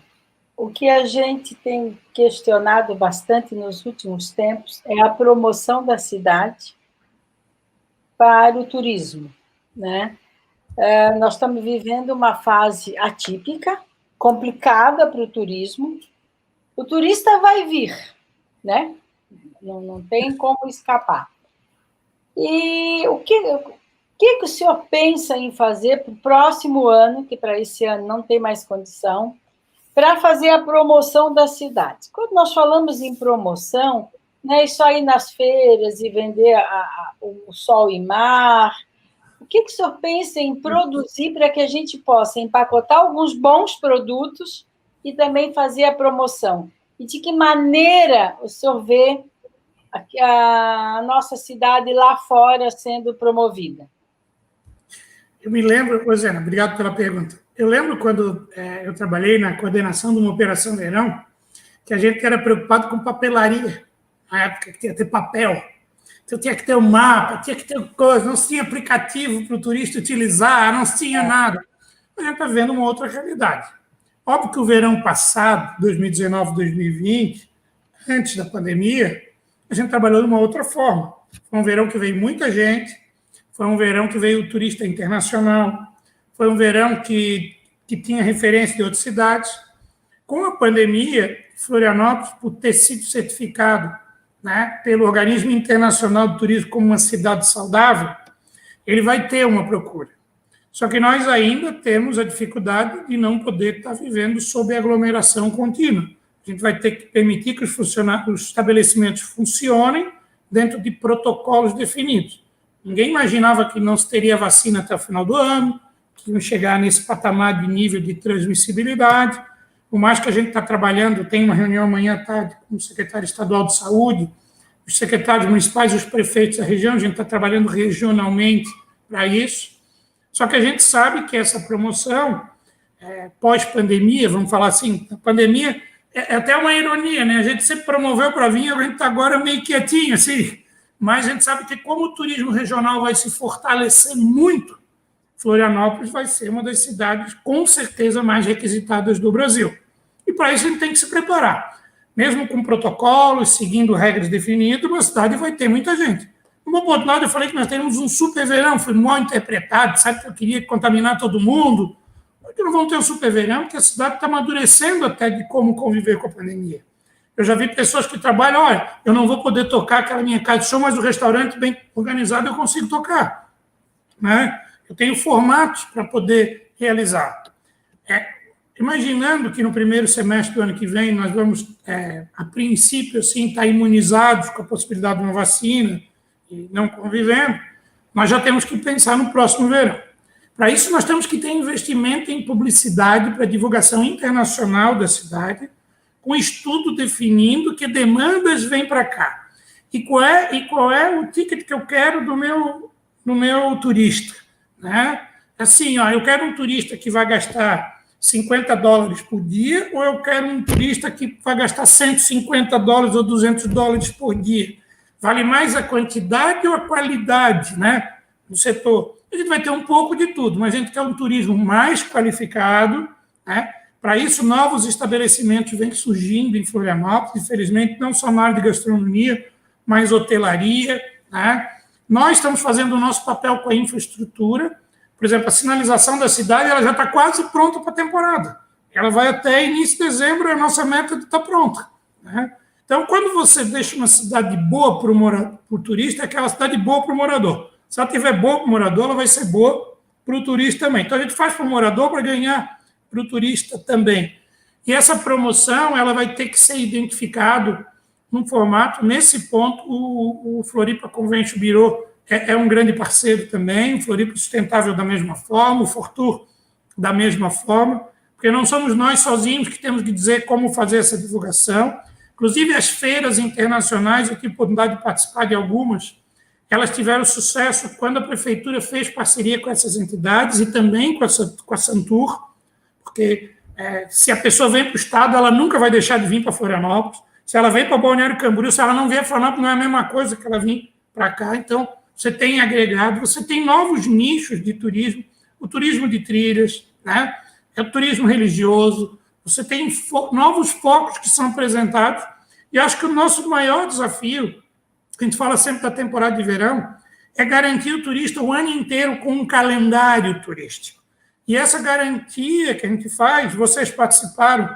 Speaker 2: o que a gente tem questionado bastante nos últimos tempos é a promoção da cidade para o turismo, né? Nós estamos vivendo uma fase atípica, complicada para o turismo. O turista vai vir, né? Não tem como escapar. E o que o senhor pensa em fazer para o próximo ano, que para esse ano não tem mais condição, para fazer a promoção da cidade? Quando nós falamos em promoção, não é só ir nas feiras e vender o sol e mar. O que o senhor pensa em produzir para que a gente possa empacotar alguns bons produtos e também fazer a promoção? E de que maneira o senhor vê a nossa cidade lá fora sendo promovida?
Speaker 3: Eu me lembro, Rosana, obrigado pela pergunta. Eu lembro quando eu trabalhei na coordenação de uma operação verão, que a gente era preocupado com papelaria, na época que tinha que ter papel. Então tinha que ter um mapa, tinha que ter coisa, não tinha aplicativo para o turista utilizar, não tinha nada. A gente está vendo uma outra realidade. Óbvio que o verão passado, 2019, 2020, antes da pandemia, a gente trabalhou de uma outra forma. Foi um verão que veio muita gente, foi um verão que veio o turista internacional, foi um verão que tinha referência de outras cidades. Com a pandemia, Florianópolis, por ter sido certificado, né, pelo Organismo Internacional do Turismo como uma cidade saudável, ele vai ter uma procura. Só que nós ainda temos a dificuldade de não poder estar vivendo sob aglomeração contínua. A gente vai ter que permitir que os estabelecimentos funcionem dentro de protocolos definidos. Ninguém imaginava que não se teria vacina até o final do ano, que iam chegar nesse patamar de nível de transmissibilidade. Por mais que a gente está trabalhando, tem uma reunião amanhã à tarde com o secretário estadual de saúde, os secretários municipais e os prefeitos da região, a gente está trabalhando regionalmente para isso. Só que a gente sabe que essa promoção, pós-pandemia, vamos falar assim, a pandemia é até uma ironia, né? A gente sempre promoveu para vir, a gente está agora meio quietinho, assim, mas a gente sabe que como o turismo regional vai se fortalecer muito, Florianópolis vai ser uma das cidades com certeza mais requisitadas do Brasil. E para isso a gente tem que se preparar. Mesmo com protocolos, seguindo regras definidas, uma cidade vai ter muita gente. No outro lado, eu falei que nós temos um super verão, foi mal interpretado, sabe que eu queria contaminar todo mundo. Porque não vamos ter um super verão, porque a cidade está amadurecendo até de como conviver com a pandemia. Eu já vi pessoas que trabalham, olha, eu não vou poder tocar aquela minha casa de show, mas o restaurante bem organizado eu consigo tocar. Né? Eu tenho formatos para poder realizar. Imaginando que no primeiro semestre do ano que vem nós vamos, a princípio, assim, estar imunizados com a possibilidade de uma vacina e não convivendo, nós já temos que pensar no próximo verão. Para isso, nós temos que ter investimento em publicidade para divulgação internacional da cidade, com estudo definindo que demandas vêm para cá. E qual é o ticket que eu quero do meu turista. Né? Assim, ó, eu quero um turista que vai gastar $50 por dia, ou eu quero um turista que vai gastar $150 ou $200 por dia? Vale mais a quantidade ou a qualidade, né, no setor? A gente vai ter um pouco de tudo, mas a gente quer um turismo mais qualificado, né? Para isso, novos estabelecimentos vêm surgindo em Florianópolis, infelizmente, não só na área de gastronomia, mas hotelaria, né? Nós estamos fazendo o nosso papel com a infraestrutura. Por exemplo, a sinalização da cidade ela já está quase pronta para a temporada. Ela vai até início de dezembro, a nossa meta está pronta. Né? Então, quando você deixa uma cidade boa para o turista, é aquela cidade boa para o morador. Se ela estiver boa para o morador, ela vai ser boa para o turista também. Então, a gente faz para o morador para ganhar para o turista também. E essa promoção ela vai ter que ser identificado num formato. Nesse ponto, o Floripa Convention Bureau é um grande parceiro também, o Floripa Sustentável da mesma forma, o Fortur da mesma forma, porque não somos nós sozinhos que temos que dizer como fazer essa divulgação. Inclusive, as feiras internacionais, eu tive a oportunidade de participar de algumas, elas tiveram sucesso quando a prefeitura fez parceria com essas entidades e também com a Santur, porque se a pessoa vem para o estado, ela nunca vai deixar de vir para Florianópolis. Se ela vem para Balneário Camboriú, se ela não vier para Florianópolis, não é a mesma coisa que ela vir para cá. Então, você tem agregado, você tem novos nichos de turismo, o turismo de trilhas, né? É o turismo religioso, você tem novos focos que são apresentados, e acho que o nosso maior desafio, a gente fala sempre da temporada de verão, é garantir o turista o ano inteiro com um calendário turístico. E essa garantia que a gente faz, vocês participaram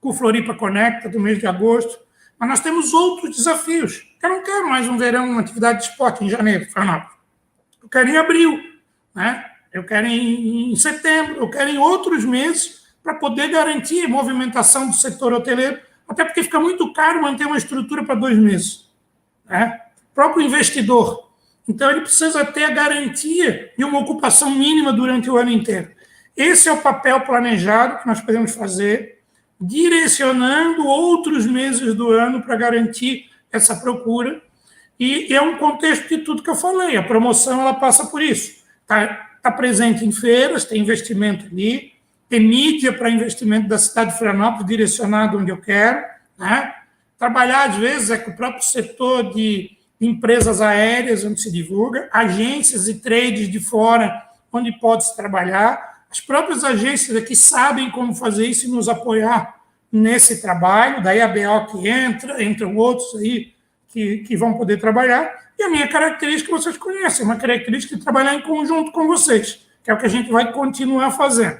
Speaker 3: com o Floripa Conecta do mês de agosto, mas nós temos outros desafios. Eu não quero mais um verão, uma atividade de esporte em janeiro, Florianópolis. Eu quero em abril, né? Eu quero em setembro, eu quero em outros meses para poder garantir a movimentação do setor hoteleiro, até porque fica muito caro manter uma estrutura para 2 meses. Né? O próprio investidor. Então, ele precisa ter a garantia de uma ocupação mínima durante o ano inteiro. Esse é o papel planejado que nós podemos fazer, direcionando outros meses do ano para garantir essa procura. E é um contexto de tudo que eu falei. A promoção ela passa por isso. Está presente em feiras, tem investimento ali, tem mídia para investimento da cidade de Florianópolis direcionado onde eu quero. Né? Trabalhar, às vezes, com o próprio setor de empresas aéreas, onde se divulga, agências e trades de fora, onde pode-se trabalhar. As próprias agências aqui sabem como fazer isso e nos apoiar nesse trabalho, daí a BO que entram outros aí que vão poder trabalhar, e a minha característica vocês conhecem, uma característica de trabalhar em conjunto com vocês, que é o que a gente vai continuar fazendo.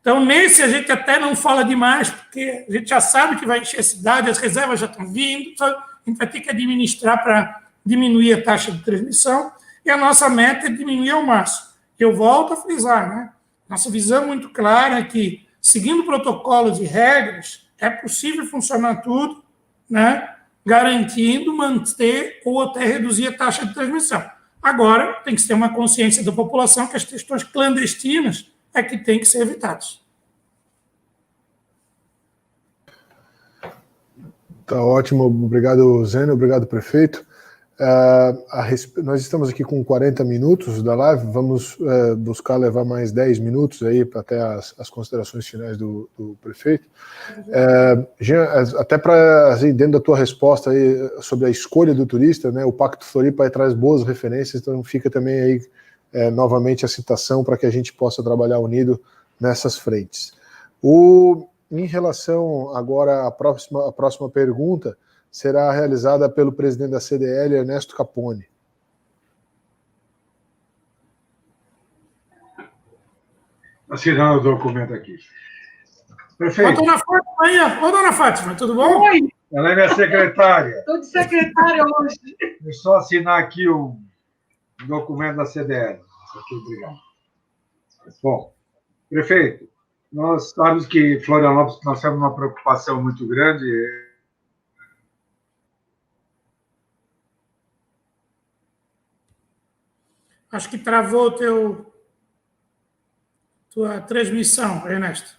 Speaker 3: Então, nesse a gente até não fala demais, porque a gente já sabe que vai encher a cidade, as reservas já estão vindo, a gente vai ter que administrar para diminuir a taxa de transmissão, e a nossa meta é diminuir ao máximo. Eu volto a frisar, né? Nossa visão muito clara é que, seguindo protocolos e regras, é possível funcionar tudo, né? Garantindo manter ou até reduzir a taxa de transmissão. Agora, tem que ter uma consciência da população que as questões clandestinas é que tem que ser evitadas.
Speaker 1: Tá ótimo, obrigado, Zênio, obrigado, prefeito. Nós estamos aqui com 40 minutos da live, vamos buscar levar mais 10 minutos aí para até as considerações finais do prefeito. Jean, até para, assim, dentro da tua resposta aí sobre a escolha do turista, né, o Pacto Floripa aí traz boas referências, então fica também aí novamente a citação para que a gente possa trabalhar unido nessas frentes. Em relação agora à próxima pergunta, será realizada pelo presidente da CDL, Ernesto Capone.
Speaker 6: Assinando o documento aqui. Prefeito.
Speaker 3: Ô, dona Fátima, tudo bom?
Speaker 7: Oi.
Speaker 6: Ela é minha secretária.
Speaker 7: Estou de secretária hoje.
Speaker 6: Deixa eu só assinar aqui um documento da CDL. Aqui, obrigado. Bom, prefeito, nós sabemos que Florianópolis nós temos uma preocupação muito grande.
Speaker 3: Acho que travou tua transmissão, Ernesto.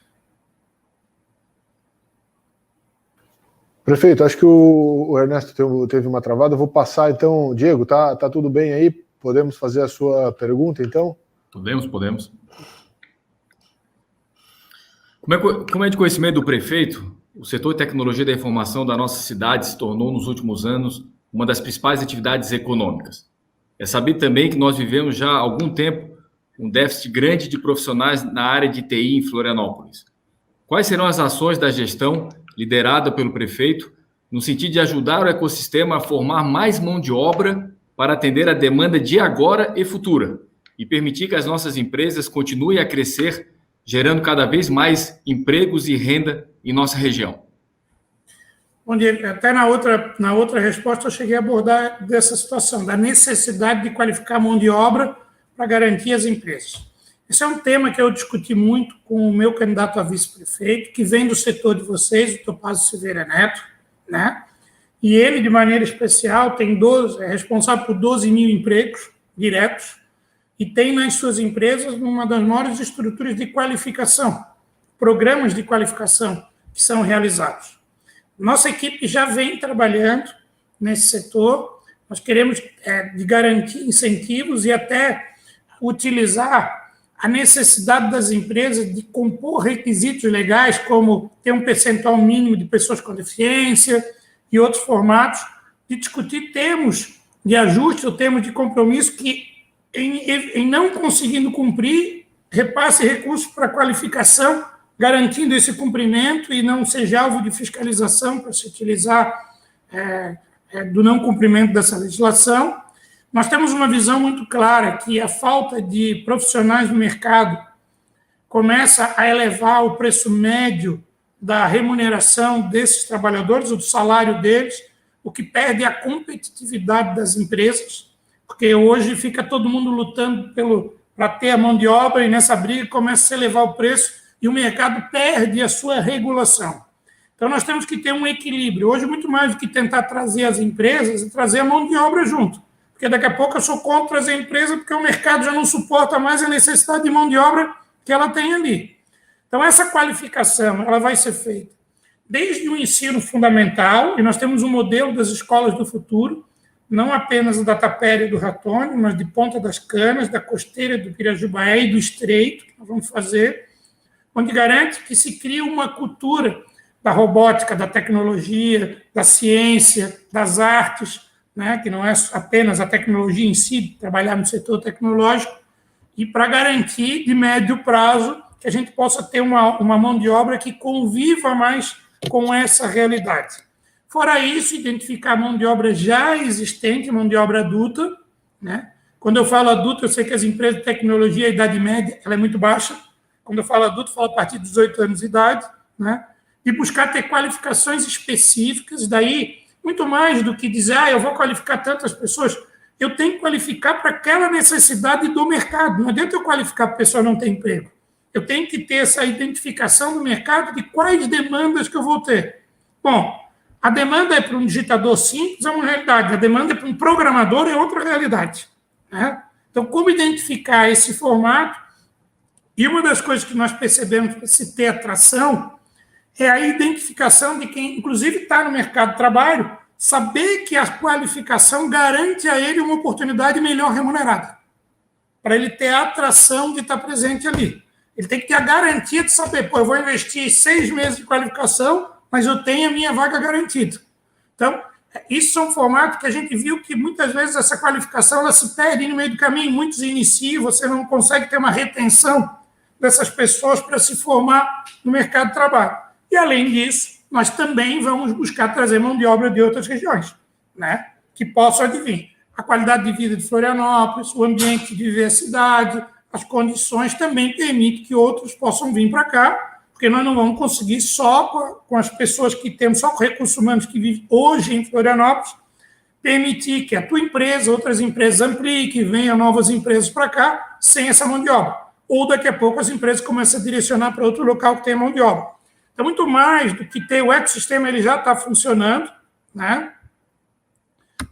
Speaker 1: Prefeito, acho que o Ernesto teve uma travada. Eu vou passar, então. Diego, tá tudo bem aí? Podemos fazer a sua pergunta, então?
Speaker 4: Podemos. Como é de conhecimento do prefeito, o setor de tecnologia da informação da nossa cidade se tornou, nos últimos anos, uma das principais atividades econômicas. É sabido também que nós vivemos já há algum tempo um déficit grande de profissionais na área de TI em Florianópolis. Quais serão as ações da gestão liderada pelo prefeito no sentido de ajudar o ecossistema a formar mais mão de obra para atender a demanda de agora e futura e permitir que as nossas empresas continuem a crescer, gerando cada vez mais empregos e renda em nossa região?
Speaker 3: Bom dia. Até na outra resposta eu cheguei a abordar dessa situação, da necessidade de qualificar mão de obra para garantir as empresas. Esse é um tema que eu discuti muito com o meu candidato a vice-prefeito, que vem do setor de vocês, o Topázio Silveira Neto, né? E ele, de maneira especial, é responsável por 12 mil empregos diretos e tem nas suas empresas uma das maiores estruturas de qualificação, programas de qualificação que são realizados. Nossa equipe já vem trabalhando nesse setor, nós queremos de garantir incentivos e até utilizar a necessidade das empresas de compor requisitos legais, como ter um percentual mínimo de pessoas com deficiência e outros formatos, de discutir termos de ajuste ou termos de compromisso que, em não conseguindo cumprir, repasse recursos para qualificação, garantindo esse cumprimento e não seja alvo de fiscalização para se utilizar do não cumprimento dessa legislação. Nós temos uma visão muito clara que a falta de profissionais no mercado começa a elevar o preço médio da remuneração desses trabalhadores, ou do salário deles, o que perde a competitividade das empresas, porque hoje fica todo mundo lutando para ter a mão de obra e nessa briga começa a se elevar o preço e o mercado perde a sua regulação. Então, nós temos que ter um equilíbrio. Hoje, muito mais do que tentar trazer as empresas, é trazer a mão de obra junto. Porque daqui a pouco eu sou contra trazer a empresa porque o mercado já não suporta mais a necessidade de mão de obra que ela tem ali. Então, essa qualificação ela vai ser feita desde o ensino fundamental, e nós temos um modelo das escolas do futuro, não apenas da Tapera e do Ratone, mas de Ponta das Canas, da Costeira, do Pirajubaé e do Estreito, que nós vamos fazer, onde garante que se cria uma cultura da robótica, da tecnologia, da ciência, das artes, né, que não é apenas a tecnologia em si, trabalhar no setor tecnológico, e para garantir, de médio prazo, que a gente possa ter uma mão de obra que conviva mais com essa realidade. Fora isso, identificar a mão de obra já existente, mão de obra adulta, né? Quando eu falo adulto, eu sei que as empresas de tecnologia, a idade média ela é muito baixa. Quando eu falo adulto, eu falo a partir dos 18 anos de idade, né? E buscar ter qualificações específicas, daí, muito mais do que dizer, eu vou qualificar tantas pessoas, eu tenho que qualificar para aquela necessidade do mercado. Não adianta eu qualificar para a pessoa não ter emprego. Eu tenho que ter essa identificação do mercado de quais demandas que eu vou ter. Bom, a demanda é para um digitador simples, é uma realidade. A demanda é para um programador, é outra realidade, né? Então, como identificar esse formato? E uma das coisas que nós percebemos para se ter atração é a identificação de quem, inclusive, está no mercado de trabalho, saber que a qualificação garante a ele uma oportunidade melhor remunerada, para ele ter a atração de estar presente ali. Ele tem que ter a garantia de saber, eu vou investir 6 meses de qualificação, mas eu tenho a minha vaga garantida. Então, Isso são formatos que a gente viu que muitas vezes essa qualificação ela se perde no meio do caminho, muitos iniciam, você não consegue ter uma retenção dessas pessoas para se formar no mercado de trabalho. E, além disso, nós também vamos buscar trazer mão de obra de outras regiões, né, que possam advir. A qualidade de vida de Florianópolis, o ambiente de viver a cidade, as condições também permitem que outros possam vir para cá, porque nós não vamos conseguir só com as pessoas que temos, só com recursos humanos que vivem hoje em Florianópolis, permitir que a tua empresa, outras empresas ampliem, que venham novas empresas para cá, sem essa mão de obra. Ou daqui a pouco as empresas começam a direcionar para outro local que tem mão de obra. Então, muito mais do que ter o ecossistema, ele já está funcionando, né?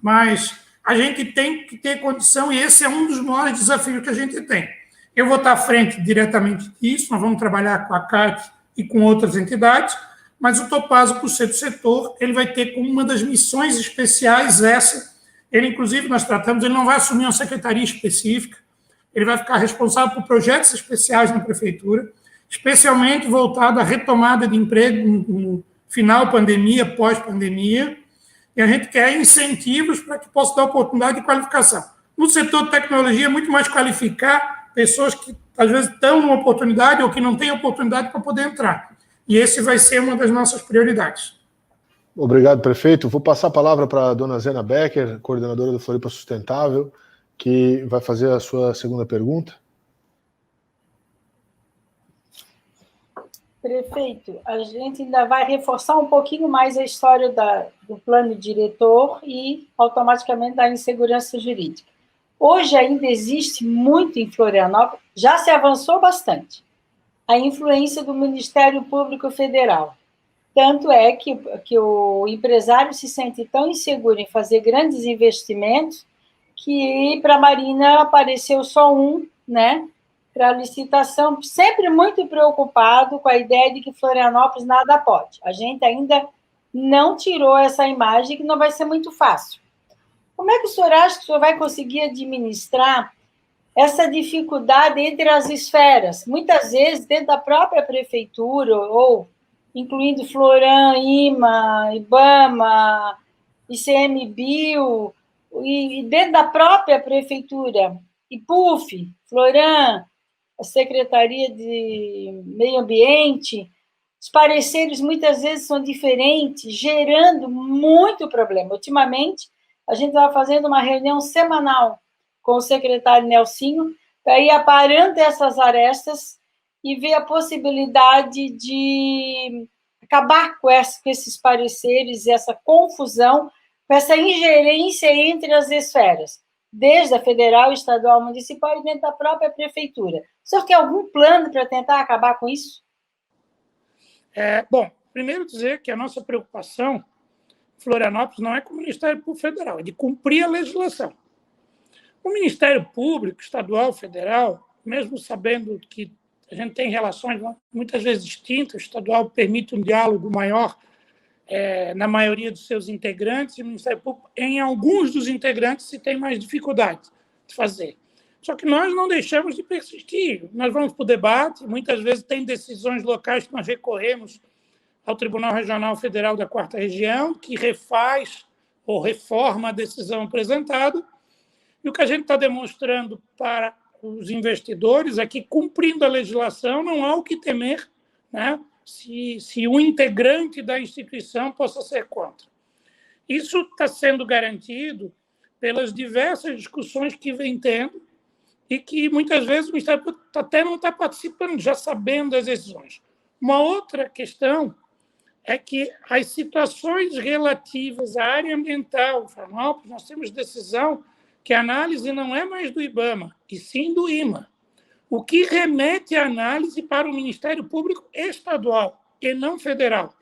Speaker 3: Mas a gente tem que ter condição, e esse é um dos maiores desafios que a gente tem. Eu vou estar à frente diretamente disso, nós vamos trabalhar com a CAT e com outras entidades, mas o Topázio, por ser do setor, ele vai ter como uma das missões especiais essa. Ele, inclusive, nós tratamos, ele não vai assumir uma secretaria específica, ele vai ficar responsável por projetos especiais na prefeitura, especialmente voltado à retomada de emprego no final pandemia, pós-pandemia, e a gente quer incentivos para que possa dar oportunidade de qualificação. No setor de tecnologia, é muito mais qualificar pessoas que, às vezes, estão numa oportunidade ou que não têm oportunidade para poder entrar. E esse vai ser uma das nossas prioridades.
Speaker 1: Obrigado, prefeito. Vou passar a palavra para a dona Zena Becker, coordenadora do Floripa Sustentável, que vai fazer a sua segunda pergunta.
Speaker 2: Prefeito, a gente ainda vai reforçar um pouquinho mais a história do plano diretor e, automaticamente, da insegurança jurídica. Hoje ainda existe muito em Florianópolis, já se avançou bastante, a influência do Ministério Público Federal. Tanto é que o empresário se sente tão inseguro em fazer grandes investimentos que para a Marina apareceu só um, né, para a licitação, sempre muito preocupado com a ideia de que Florianópolis nada pode. A gente ainda não tirou essa imagem, que não vai ser muito fácil. Como é que o senhor acha que o senhor vai conseguir administrar essa dificuldade entre as esferas? Muitas vezes, dentro da própria prefeitura, ou incluindo Floran, IMA, IBAMA, ICMBio, e dentro da própria prefeitura, IPUF, Floran, a Secretaria de Meio Ambiente, os pareceres muitas vezes são diferentes, gerando muito problema. Ultimamente, a gente estava fazendo uma reunião semanal com o secretário Nelsinho para ir aparando essas arestas e ver a possibilidade de acabar com esses pareceres, essa confusão, com essa ingerência entre as esferas, desde a federal, estadual, municipal e dentro da própria prefeitura. O senhor tem algum plano para tentar acabar com isso?
Speaker 3: Bom, primeiro dizer que a nossa preocupação em Florianópolis não é com o Ministério Público Federal, é de cumprir a legislação. O Ministério Público Estadual, Federal, mesmo sabendo que a gente tem relações muitas vezes distintas, o estadual permite um diálogo maior na maioria dos seus integrantes, e o Ministério Público, em alguns dos integrantes, se tem mais dificuldade de fazer. Só que nós não deixamos de persistir. Nós vamos para o debate, muitas vezes tem decisões locais que nós recorremos ao Tribunal Regional Federal da 4ª Região, que refaz ou reforma a decisão apresentada, e o que a gente está demonstrando para os investidores é que, cumprindo a legislação, não há o que temer, né, se um integrante da instituição possa ser contra. Isso está sendo garantido pelas diversas discussões que vem tendo e que, muitas vezes, o Ministério Público até não está participando, já sabendo das decisões. Uma outra questão é que as situações relativas à área ambiental, nós temos decisão que a análise não é mais do IBAMA, e sim do IMA, o que remete a análise para o Ministério Público Estadual e não federal.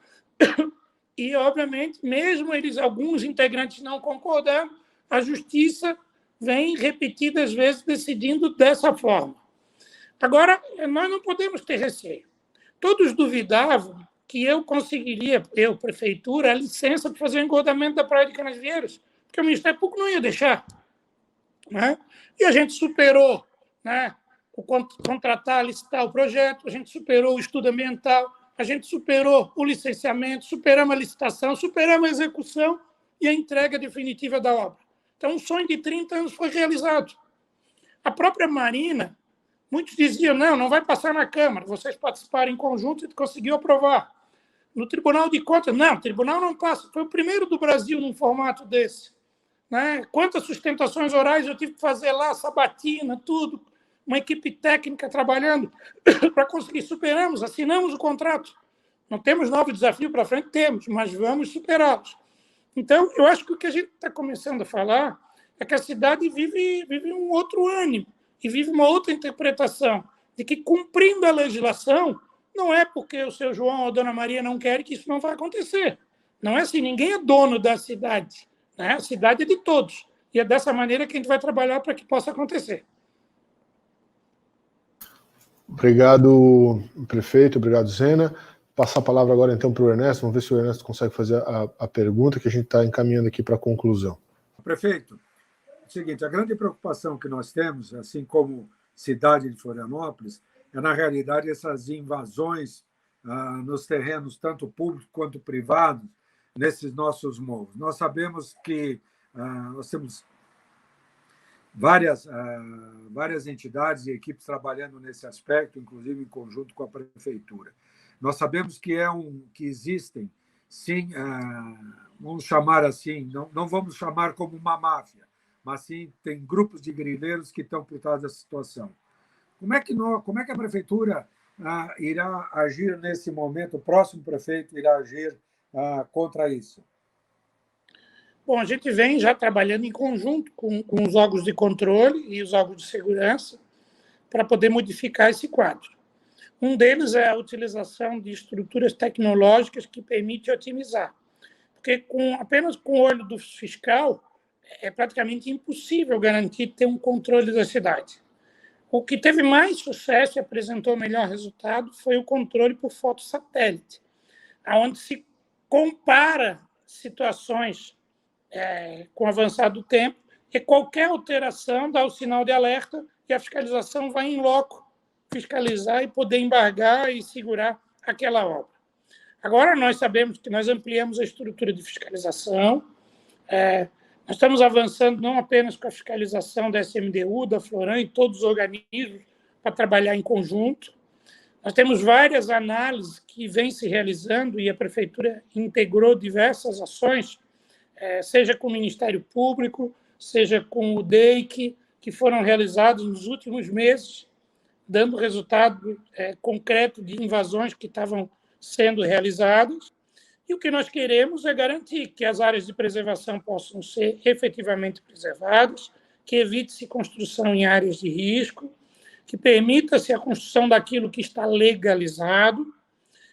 Speaker 3: E, obviamente, mesmo alguns integrantes não concordando, a Justiça vem repetidas vezes decidindo dessa forma. Agora, nós não podemos ter receio. Todos duvidavam que eu conseguiria, prefeitura, a licença para fazer o engordamento da Praia de Canasvieiras, porque o Ministério Público não ia deixar. Né? E a gente superou, né, o contratar, licitar o projeto, a gente superou o estudo ambiental, a gente superou o licenciamento, superamos a licitação, superamos a execução e a entrega definitiva da obra. Então, um sonho de 30 anos foi realizado. A própria Marina, muitos diziam, não vai passar na Câmara, vocês participaram em conjunto e conseguiu aprovar. No Tribunal de Contas, não, o tribunal não passa. Foi o primeiro do Brasil num formato desse. Né? Quantas sustentações orais eu tive que fazer lá, sabatina, tudo, uma equipe técnica trabalhando para conseguir. Superamos, assinamos o contrato. Não temos novo desafio para frente? Temos, mas vamos superá-los. Então, eu acho que o que a gente está começando a falar é que a cidade vive um outro ânimo e vive uma outra interpretação de que, cumprindo a legislação, não é porque o seu João ou a dona Maria não querem que isso não vai acontecer. Não é assim, ninguém é dono da cidade. Né? A cidade é de todos. E é dessa maneira que a gente vai trabalhar para que possa acontecer.
Speaker 1: Obrigado, prefeito. Obrigado, Zena. Passar a palavra agora, então, para o Ernesto. Vamos ver se o Ernesto consegue fazer a pergunta que a gente está encaminhando aqui para a conclusão.
Speaker 7: Prefeito, é o seguinte, a grande preocupação que nós temos, assim como cidade de Florianópolis, é, na realidade, essas invasões nos terrenos, tanto públicos quanto privados, nesses nossos morros. Nós sabemos que nós temos várias entidades e equipes trabalhando nesse aspecto, inclusive em conjunto com a prefeitura. Nós sabemos que que existem, sim, vamos chamar assim, não vamos chamar como uma máfia, mas sim tem grupos de grileiros que estão por trás dessa situação. Como é que a prefeitura irá agir nesse momento? O próximo prefeito irá agir contra isso?
Speaker 3: Bom, a gente vem já trabalhando em conjunto com os órgãos de controle e os órgãos de segurança para poder modificar esse quadro. Um deles é a utilização de estruturas tecnológicas que permitem otimizar. Porque apenas com o olho do fiscal é praticamente impossível garantir ter um controle da cidade. O que teve mais sucesso e apresentou melhor resultado foi o controle por fotossatélite, onde se compara situações com o avançar do tempo e qualquer alteração dá o sinal de alerta e a fiscalização vai em loco fiscalizar e poder embargar e segurar aquela obra. Agora, nós sabemos que nós ampliamos a estrutura de fiscalização, nós estamos avançando não apenas com a fiscalização da SMDU, da Floran e todos os organismos para trabalhar em conjunto. Nós temos várias análises que vêm se realizando e a Prefeitura integrou diversas ações, seja com o Ministério Público, seja com o DEIC, que foram realizados nos últimos meses, dando resultado concreto de invasões que estavam sendo realizadas. E o que nós queremos é garantir que as áreas de preservação possam ser efetivamente preservadas, que evite-se construção em áreas de risco, que permita-se a construção daquilo que está legalizado,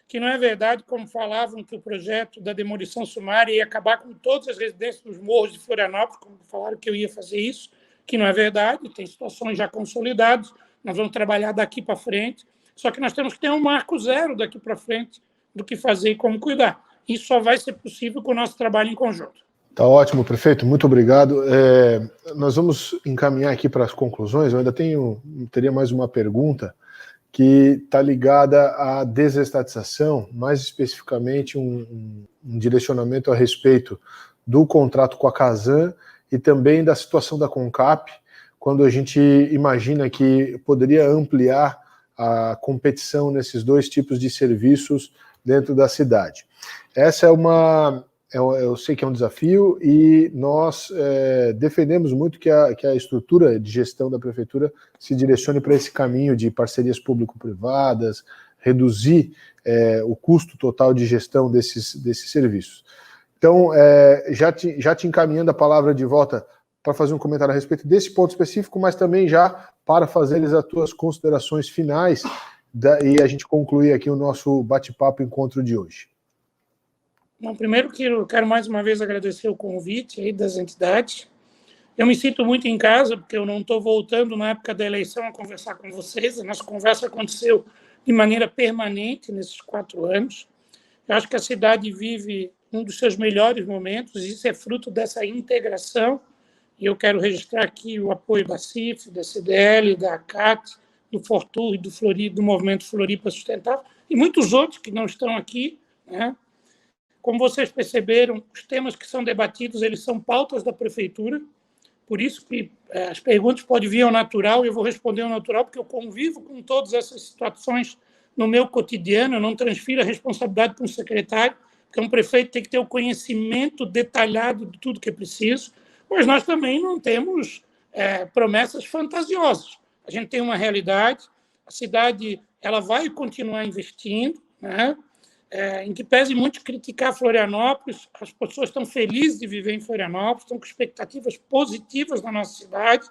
Speaker 3: que não é verdade, como falavam, que o projeto da demolição sumária ia acabar com todas as residências nos morros de Florianópolis, como falaram que eu ia fazer isso, que não é verdade, tem situações já consolidadas, nós vamos trabalhar daqui para frente, só que nós temos que ter um marco zero daqui para frente do que fazer e como cuidar. Isso só vai ser possível com o nosso trabalho em conjunto.
Speaker 1: Tá ótimo, prefeito, muito obrigado. Nós vamos encaminhar aqui para as conclusões. Eu ainda teria mais uma pergunta que está ligada à desestatização, mais especificamente um direcionamento a respeito do contrato com a Casan e também da situação da CONCAP, quando a gente imagina que poderia ampliar a competição nesses dois tipos de serviços dentro da cidade. Essa eu sei que é um desafio e nós defendemos muito que a estrutura de gestão da prefeitura se direcione para esse caminho de parcerias público-privadas, reduzir o custo total de gestão desses serviços. Então, já te encaminhando a palavra de volta para fazer um comentário a respeito desse ponto específico, mas também já para fazer as tuas considerações finais e a gente concluir aqui o nosso bate-papo encontro de hoje.
Speaker 3: Bom, primeiro que eu quero mais uma vez agradecer o convite aí das entidades. Eu me sinto muito em casa, porque eu não estou voltando na época da eleição a conversar com vocês. A nossa conversa aconteceu de maneira permanente nesses 4 anos. Eu acho que a cidade vive um dos seus melhores momentos, e isso é fruto dessa integração. E eu quero registrar aqui o apoio da CIF, da CDL, da ACAT, do Fortur e do Movimento Floripa Sustentável, e muitos outros que não estão aqui, né? Como vocês perceberam, os temas que são debatidos, eles são pautas da prefeitura, por isso que as perguntas podem vir ao natural, e eu vou responder ao natural, porque eu convivo com todas essas situações no meu cotidiano, eu não transfiro a responsabilidade para um secretário, porque um prefeito tem que ter o conhecimento detalhado de tudo que é preciso, mas nós também não temos promessas fantasiosas. A gente tem uma realidade, a cidade ela vai continuar investindo, né? Em que pese muito criticar Florianópolis, as pessoas estão felizes de viver em Florianópolis, estão com expectativas positivas na nossa cidade.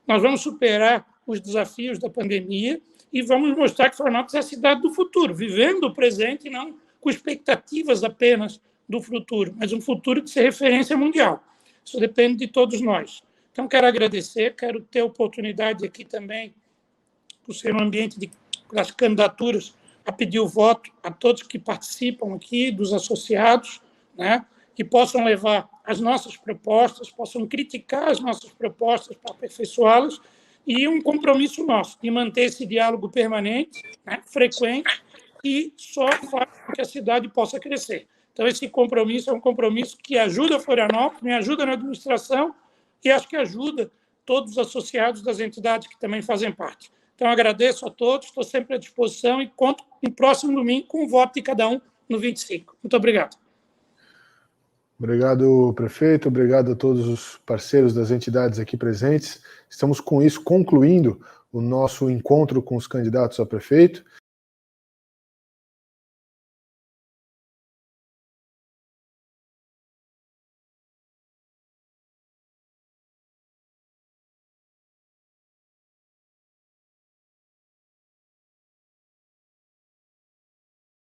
Speaker 3: Nós vamos superar os desafios da pandemia e vamos mostrar que Florianópolis é a cidade do futuro, vivendo o presente e não com expectativas apenas do futuro, mas um futuro de ser referência mundial. Isso depende de todos nós. Então, quero agradecer, quero ter a oportunidade aqui também, por ser um ambiente das candidaturas, a pedir o voto a todos que participam aqui, dos associados, né, que possam levar as nossas propostas, possam criticar as nossas propostas para aperfeiçoá-las, e um compromisso nosso de manter esse diálogo permanente, né, frequente, e só faz com que a cidade possa crescer. Então, esse compromisso é um compromisso que ajuda a Florianópolis, me ajuda na administração e acho que ajuda todos os associados das entidades que também fazem parte. Então, agradeço a todos, estou sempre à disposição e conto no próximo domingo com o voto de cada um no 25. Muito obrigado.
Speaker 1: Obrigado, prefeito. Obrigado a todos os parceiros das entidades aqui presentes. Estamos, com isso, concluindo o nosso encontro com os candidatos a prefeito.